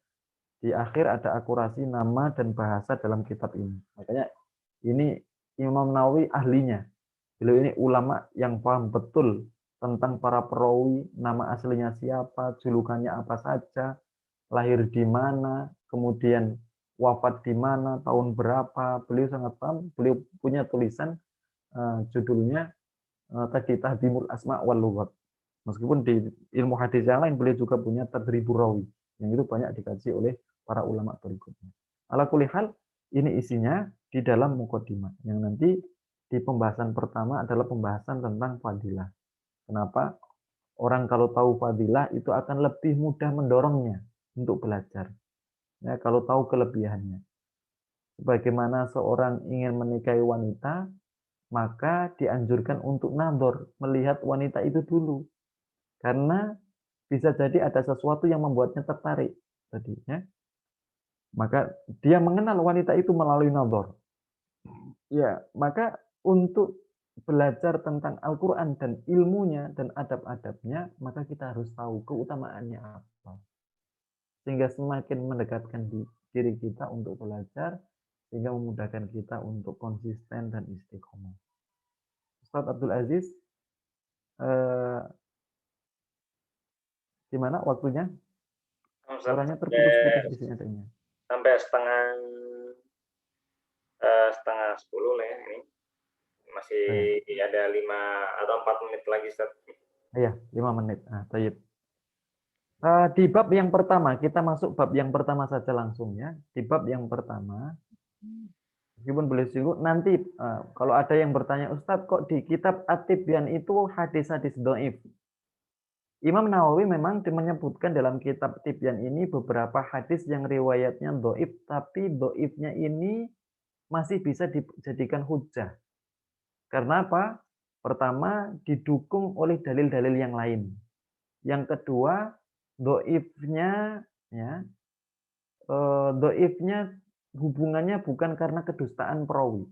Speaker 1: Di akhir ada akurasi nama dan bahasa dalam kitab ini. Makanya ini Imam Nawawi ahlinya. Beliau ini ulama yang paham betul tentang para perawi, nama aslinya siapa, julukannya apa saja, lahir di mana, kemudian wafat di mana, tahun berapa. Beliau sangat paham. Beliau punya tulisan judulnya tadi Tahdhimul Asma wal Lughat. Meskipun di ilmu hadis yang lain beliau juga punya Tadribur Rawi yang itu banyak dikaji oleh para ulama berikutnya. Ala kulli hal ini isinya di dalam mukadimah yang nanti di pembahasan pertama adalah pembahasan tentang fadilah. Kenapa? Orang kalau tahu fadilah itu akan lebih mudah mendorongnya untuk belajar. Ya, kalau tahu kelebihannya. Bagaimana seorang ingin menikahi wanita, maka dianjurkan untuk nador, melihat wanita itu dulu. Karena bisa jadi ada sesuatu yang membuatnya tertarik tadi ya. Maka dia mengenal wanita itu melalui nador. Ya, maka untuk belajar tentang Al-Qur'an dan ilmunya dan adab-adabnya, maka kita harus tahu keutamaannya apa. Sehingga semakin mendekatkan diri kita untuk belajar, sehingga memudahkan kita untuk konsisten dan istiqomah. Ustaz Abdul Aziz, eh, gimana waktunya? Suaranya terputus-putus di sini adanya.
Speaker 2: Sampai setengah 10 lah ya ini. Masih ada 5 atau 4 menit lagi, Ustaz.
Speaker 1: Iya, 5 menit. Nah, baik. Di bab yang pertama, kita masuk bab yang pertama saja langsung ya. Di bab yang pertama, meskipun boleh singgung, nanti kalau ada yang bertanya, Ustadz kok di kitab At-Tibyan itu hadis-hadis dhaif? Imam Nawawi memang menyebutkan dalam kitab Tibyan ini beberapa hadis yang riwayatnya dhaif, tapi dhaifnya ini masih bisa dijadikan hujjah. Karena apa? Pertama, didukung oleh dalil-dalil yang lain. Yang kedua, dhaifnya ya, dhaifnya hubungannya bukan karena kedustaan perawi,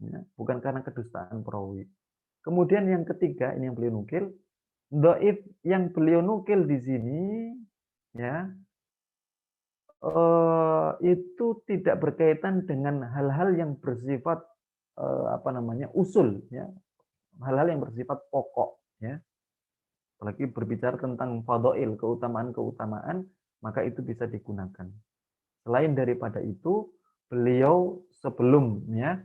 Speaker 1: ya, bukan karena kedustaan perawi. Kemudian yang ketiga, ini yang beliau nukil, dhaif yang beliau nukil di sini ya, itu tidak berkaitan dengan hal-hal yang bersifat, apa namanya, usul ya, hal-hal yang bersifat pokok ya. Apalagi berbicara tentang fadhail, keutamaan-keutamaan, maka itu bisa digunakan. Selain daripada itu, beliau sebelum ya,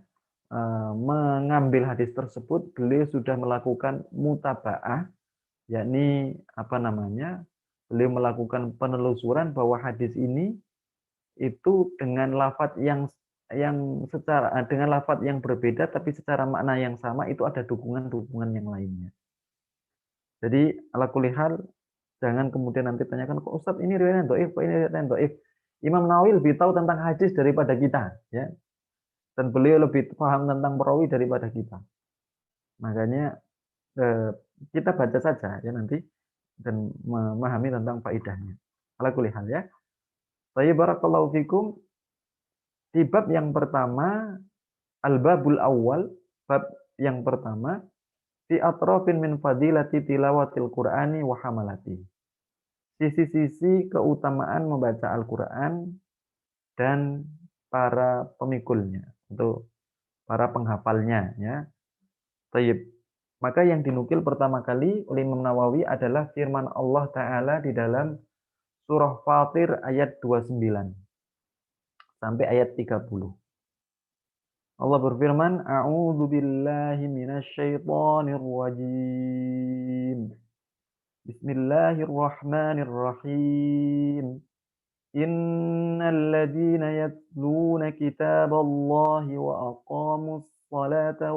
Speaker 1: mengambil hadis tersebut, beliau sudah melakukan mutaba'ah, yakni apa namanya, beliau melakukan penelusuran bahwa hadis ini itu dengan lafadz yang secara dengan lafadz yang berbeda tapi secara makna yang sama itu ada dukungan-dukungan yang lainnya. Jadi ala kulli hal jangan kemudian nanti tanyakan, kok Ustadz ini riwayatnya dhaif, kok ini riwayatnya dhaif. Imam Nawawi lebih tahu tentang hadis daripada kita, ya. Dan beliau lebih paham tentang perawi daripada kita. Makanya kita baca saja ya nanti dan memahami tentang faidahnya. Ala kulli hal ya. Baik, barakallahu fikum. Di bab yang pertama, al-babul awal, bab yang pertama, fi atrafin min fadilati tilawatil Qur'ani wa hamalati. Sisi-sisi keutamaan membaca Al-Qur'an dan para pemikulnya, atau para penghafalnya ya. Tayyib. Maka yang dinukil pertama kali oleh Imam Nawawi adalah firman Allah Ta'ala di dalam surah Fatir ayat 29 sampai ayat 30. Allah berfirman, A'udzu billahi minasyaitonir rajim. Bismillahirrahmanirrahim. Innal ladzina yatluna kitaballahi wa aqamus salata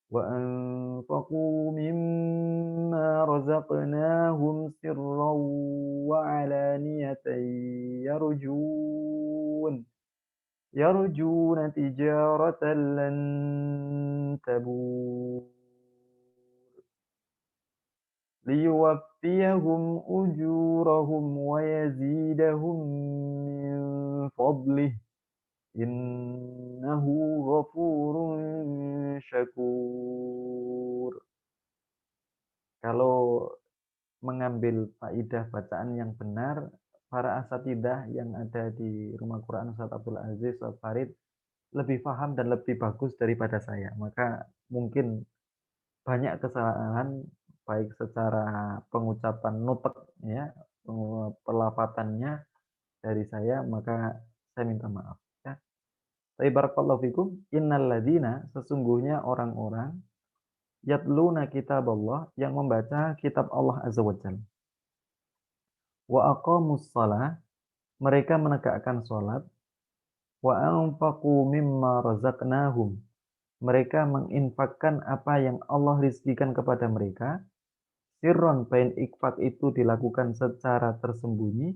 Speaker 1: وأنفقوا مما رزقناهم سرا وعلانية يرجون تجارة لن تبور ليوفيهم أجورهم ويزيدهم من فضله إنه غفور syakur. Kalau mengambil faidah bacaan yang benar, para asatidah yang ada di Rumah Quran Ustaz Abdul Aziz, Ustaz Farid lebih paham dan lebih bagus daripada saya. Maka mungkin banyak kesalahan baik secara pengucapan nutek ya, pelafatannya dari saya, maka saya minta maaf ya. Tapi barakallahu fikum, innal ladzina, sesungguhnya orang-orang yatluna kitaballah, yang membaca kitab Allah Azza wa Jalla. Wa aqamus shalah, mereka menegakkan salat. Wa anfaqu mimma razaqnahum, mereka menginfakkan apa yang Allah rizkikan kepada mereka. Sirron, bain infak itu dilakukan secara tersembunyi.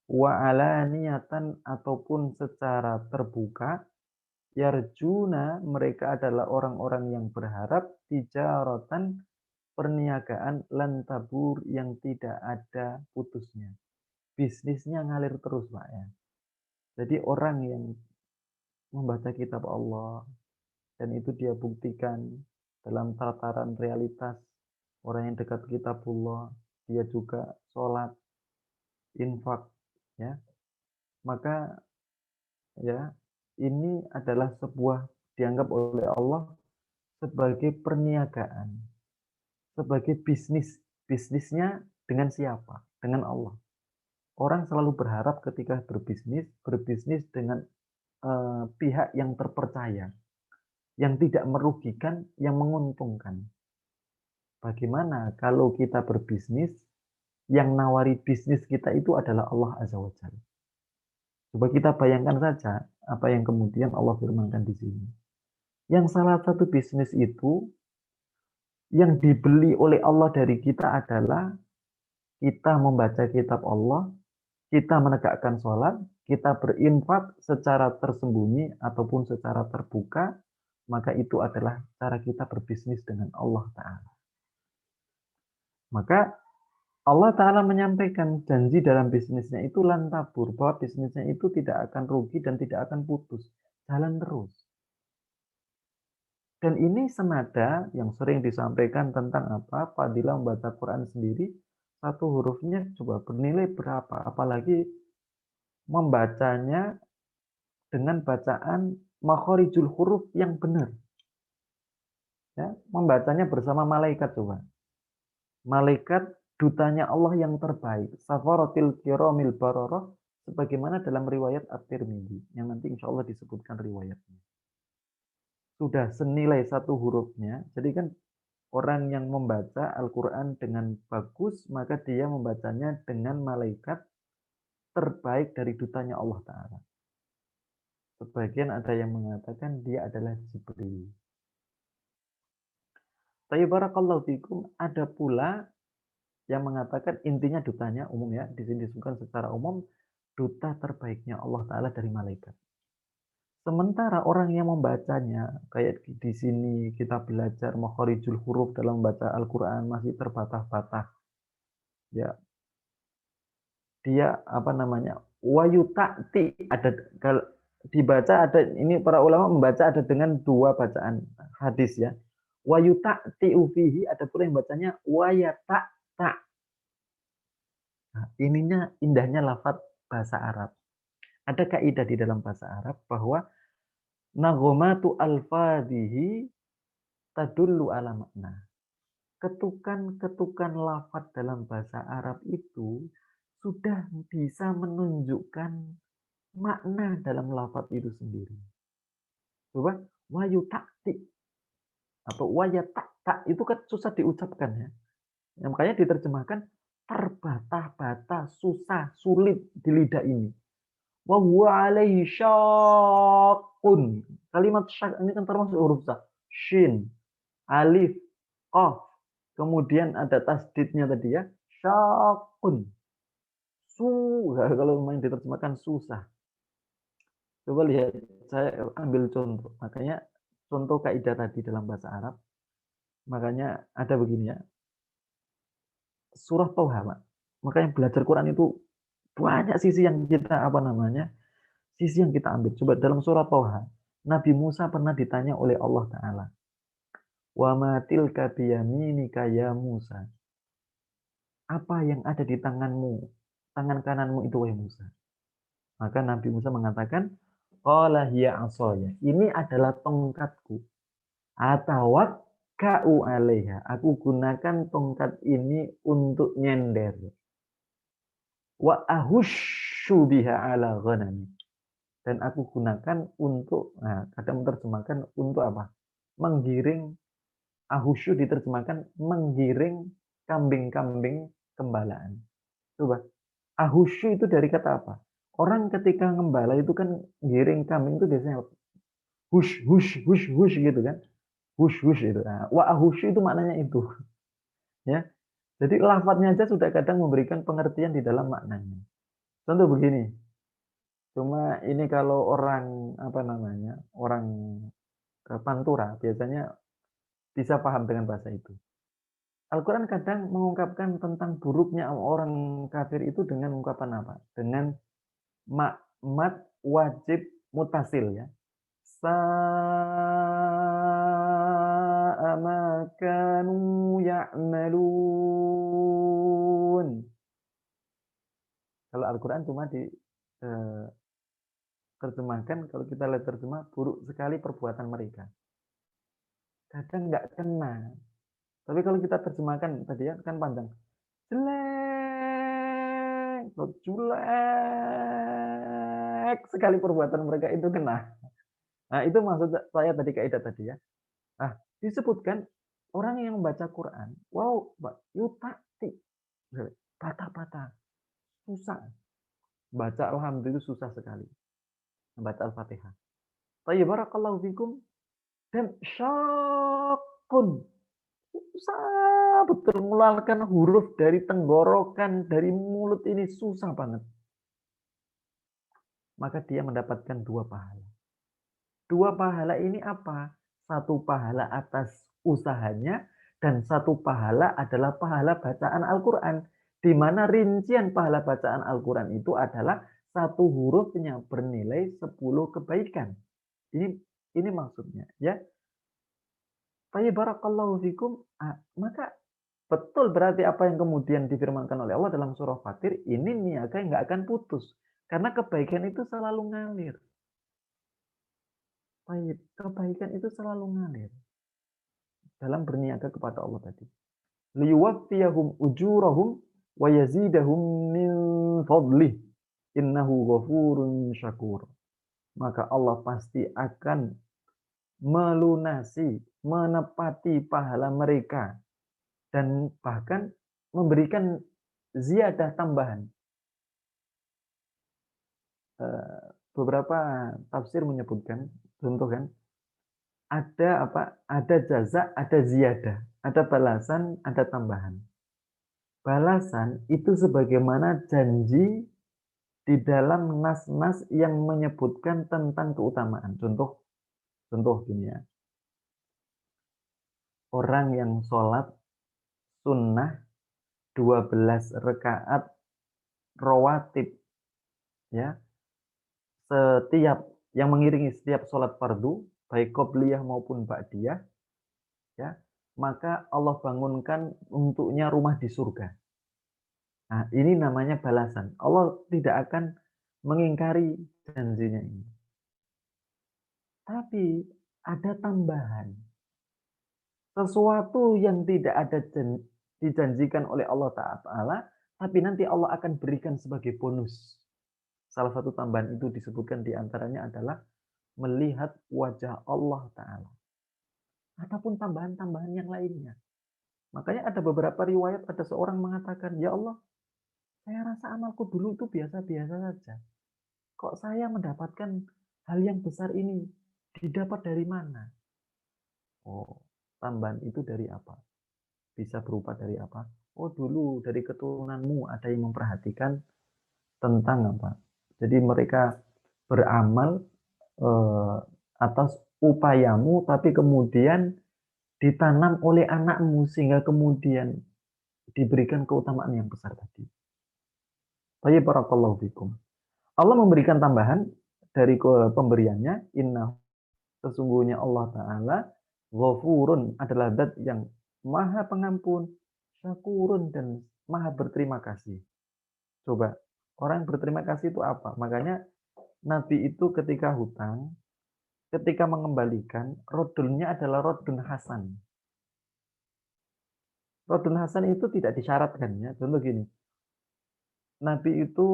Speaker 1: Wa alaniyatan, ataupun secara terbuka. Yarjuna, mereka adalah orang-orang yang berharap tijaratan, perniagaan lan tabur, yang tidak ada putusnya. Bisnisnya ngalir terus, Pak ya. Jadi orang yang membaca kitab Allah dan itu dia buktikan dalam tataran realitas, orang yang dekat kitabullah, dia juga sholat, infak ya. Maka ya, ini adalah sebuah dianggap oleh Allah sebagai perniagaan, sebagai bisnis. Bisnisnya dengan siapa? Dengan Allah. Orang selalu berharap ketika berbisnis dengan pihak yang terpercaya, yang tidak merugikan, yang menguntungkan. Bagaimana kalau kita berbisnis, yang nawari bisnis kita itu adalah Allah Azza wa Jalla. Coba kita bayangkan saja apa yang kemudian Allah firmankan di sini. Yang salah satu bisnis itu Yang dibeli oleh Allah dari kita adalah kita membaca kitab Allah, kita menegakkan sholat, kita berinfak secara tersembunyi ataupun secara terbuka, maka itu adalah cara kita berbisnis dengan Allah Ta'ala. Maka Allah Ta'ala menyampaikan janji dalam bisnisnya itu lantabur, bahwa bisnisnya itu tidak akan rugi dan tidak akan putus. Jalan terus. Dan ini senada yang sering disampaikan tentang apa? Fadilah membaca Quran sendiri, satu hurufnya coba bernilai berapa. Apalagi membacanya dengan bacaan makhorijul huruf yang benar. Ya, membacanya bersama malaikat coba. Malaikat dutanya Allah yang terbaik. Safaratil kiromil baroroh. Sebagaimana dalam riwayat At-Tirmidzi. Yang nanti insya Allah disebutkan riwayatnya. Sudah senilai satu hurufnya. Jadi kan orang yang membaca Al-Quran dengan bagus, maka dia membacanya dengan malaikat terbaik dari dutanya Allah Ta'ala. Sebagian ada yang mengatakan dia adalah Jibril. Tapi barakallahu fikum, ada pula yang mengatakan intinya dutanya umum ya, di sini disebutkan secara umum, duta terbaiknya Allah Ta'ala dari malaikat. Sementara orang yang membacanya, kayak di sini kita belajar makhorijul huruf dalam membaca Al-Quran masih terbatah-batah. Ya, dia apa namanya? Wayutati ada kalau dibaca ada ini para ulama membaca ada dengan dua bacaan hadis ya. Wayutati ufihi ada pula yang bacanya wayata ta. Nah, ininya indahnya lafaz bahasa Arab. Ada kaidah di dalam bahasa Arab bahwa nagomatu alfadhihi tadullu ala makna. Ketukan-ketukan lafaz dalam bahasa Arab itu sudah bisa menunjukkan makna dalam lafaz itu sendiri. Coba wayu takti atau wayatakta itu kan susah diucapkan ya. Makanya diterjemahkan terbatah-batah, susah, sulit di lidah ini. Wa huwa alaihi syaqqun. Kalimat syak ini kan termasuk huruf syak. Shin, alif, qaf. Kemudian ada tasdidnya tadi ya. Syaqqun. Kalau main diterjemahkan susah. Coba lihat, saya ambil contoh. Makanya contoh kaidah tadi dalam bahasa Arab. Makanya ada begini ya. Surah Tauha, Pak. Makanya belajar Quran itu banyak sisi yang kita apa namanya? Sisi yang kita ambil. Coba dalam surah Tauha, Nabi Musa pernah ditanya oleh Allah Ta'ala. Wa ma tilka biyaminika ya Musa. Apa yang ada di tanganmu? Tangan kananmu itu wahai Musa. Maka Nabi Musa mengatakan, qala hiya asaya. Ini adalah tongkatku. Atawak ka'u alaiha. Aku gunakan tongkat ini untuk nyender. Wa ahushu biha ala ghanami. Dan aku gunakan untuk, nah, kadang menerjemahkan untuk apa? Menggiring, ahusyu diterjemahkan menggiring kambing-kambing gembalaan. Coba, ahusyu itu dari kata apa? Orang ketika ngembala itu kan giring kambing itu biasanya hush, hush, hush, hush gitu kan. Hush, hush itu. Nah, wa ahusyu itu maknanya itu. Ya. Jadi lafadznya aja sudah kadang memberikan pengertian di dalam maknanya. Contoh begini, cuma ini kalau orang apa namanya, orang Pantura biasanya bisa paham dengan bahasa itu. Al-Quran kadang mengungkapkan tentang buruknya orang kafir itu dengan ungkapan apa? Dengan mat wajib mutasil ya. Sa'a ma kanu ya'malun. Kalau Al-Quran cuma terjemahkan, kalau kita lihat terjemah, buruk sekali perbuatan mereka. Kadang nggak kena. Tapi kalau kita terjemahkan tadi ya, kan panjang. Jelek, jelek sekali perbuatan mereka itu kena. Nah, itu maksud saya tadi kaidah tadi ya. Nah, disebutkan orang yang membaca Quran, wow, yutati, patah-patah, susah. Baca alhamdulillah susah sekali. Membaca Al-Fatihah. Tayyib barakallahu fikum dan syakun. susah betul mengeluarkan huruf dari tenggorokan, dari mulut ini susah banget. Maka dia mendapatkan 2 pahala. 2 pahala ini apa? 1 pahala atas usahanya dan 1 pahala adalah pahala bacaan Al-Quran. Di mana rincian pahala bacaan Al-Quran itu adalah 1 hurufnya bernilai 10 kebaikan. Ini maksudnya ya. Barakallahu fikum. Maka betul berarti apa yang kemudian difirmankan oleh Allah dalam surah Fatir, ini niaga nggak akan putus. Karena kebaikan itu selalu ngalir. Kebaikan itu selalu ngalir dalam berniaga kepada Allah tadi. Liyuwaffiyahum ujurahum wa yazidahum min fadlih. Innahu ghafurun syakur. Maka Allah pasti akan melunasi, menepati pahala mereka dan bahkan memberikan ziyadah tambahan. Beberapa tafsir menyebutkan, contoh kan, ada apa? Ada jaza, ada ziyadah, ada balasan, ada tambahan. Balasan itu sebagaimana janji di dalam nas-nas yang menyebutkan tentang keutamaan. Contoh gini ya. Orang yang sholat sunnah 12 rakaat rawatib ya, setiap yang mengiringi setiap sholat fardu, baik qobliyah maupun ba'diyah, ya, maka Allah bangunkan untuknya rumah di surga. Nah, ini namanya balasan. Allah tidak akan mengingkari janjinya ini. Tapi ada tambahan. Sesuatu yang tidak ada dijanjikan oleh Allah Ta'ala, tapi nanti Allah akan berikan sebagai bonus. Salah satu tambahan itu disebutkan diantaranya adalah melihat wajah Allah Ta'ala. Ataupun tambahan-tambahan yang lainnya. Makanya ada beberapa riwayat, ada seorang mengatakan, ya Allah, saya rasa amalku dulu itu biasa-biasa saja. Kok saya mendapatkan hal yang besar ini? Didapat dari mana? Oh, tambahan itu dari apa? Bisa berupa dari apa? Oh, dulu dari keturunanmu ada yang memperhatikan tentang apa? Jadi mereka beramal atas upayamu, tapi kemudian ditanam oleh anakmu sehingga kemudian diberikan keutamaan yang besar tadi. Baik, barakallahu fikum. Allah memberikan tambahan dari pemberiannya, inna sesungguhnya Allah Ta'ala ghafurun adalah zat yang maha pengampun, syakurun dan maha berterima kasih. Coba, orang berterima kasih itu apa? Makanya Nabi itu ketika hutang, ketika mengembalikan, rodulnya adalah rodun hasan. Rodun hasan itu tidak disyaratkan ya. Contoh gini, Nabi itu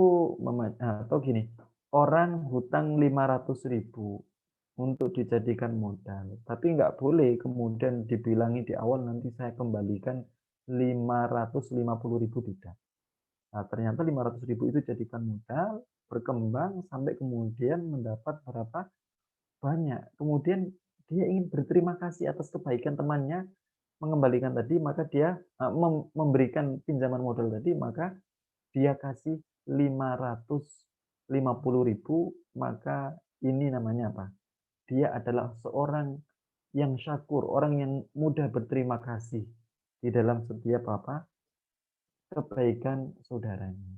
Speaker 1: atau gini, orang hutang 500.000 untuk dijadikan modal, tapi nggak boleh kemudian dibilangi di awal nanti saya kembalikan 550.000, tidak. Nah, ternyata 500.000 itu jadikan modal, berkembang sampai kemudian mendapat berapa banyak. Kemudian dia ingin berterima kasih atas kebaikan temannya mengembalikan tadi, maka dia memberikan pinjaman modal tadi, maka dia kasih 550.000, maka ini namanya apa? Dia adalah seorang yang syakur, orang yang mudah berterima kasih di dalam setiap apa? Kebaikan saudaranya.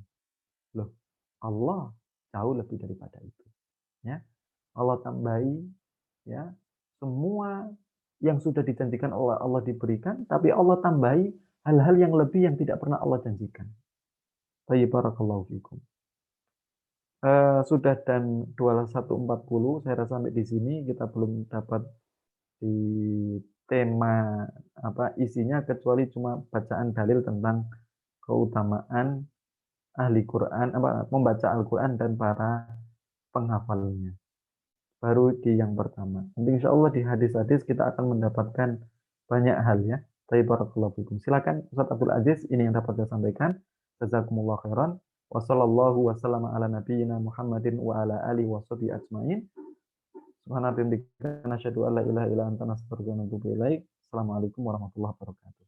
Speaker 1: Loh, Allah jauh lebih daripada itu. Ya, Allah tambahi ya semua yang sudah dijanjikan Allah diberikan, tapi Allah tambahi hal-hal yang lebih yang tidak pernah Allah janjikan. Baik, barakallahu fikum. Sudah dan 21.40, saya rasa sampai di sini kita belum dapat di tema apa isinya kecuali cuma bacaan dalil tentang keutamaan ahli Quran, membaca Al-Quran dan para penghafalnya. Baru di yang pertama. Nanti insya Allah di hadis-hadis kita akan mendapatkan banyak hal ya. Tapi barakallahu fikum. Silakan Ustaz Abdul Aziz, ini yang dapat saya sampaikan. Jazakumullah khairan. Wassallallahu wasallam ala nabiyyina Muhammadin wa ala alihi washabihi ajmain. Subhanallah bihamdika nasyhadu an la ilaha illa anta nastaghfiruka wa natubu ilaik. Wassalamualaikum warahmatullahi wabarakatuh.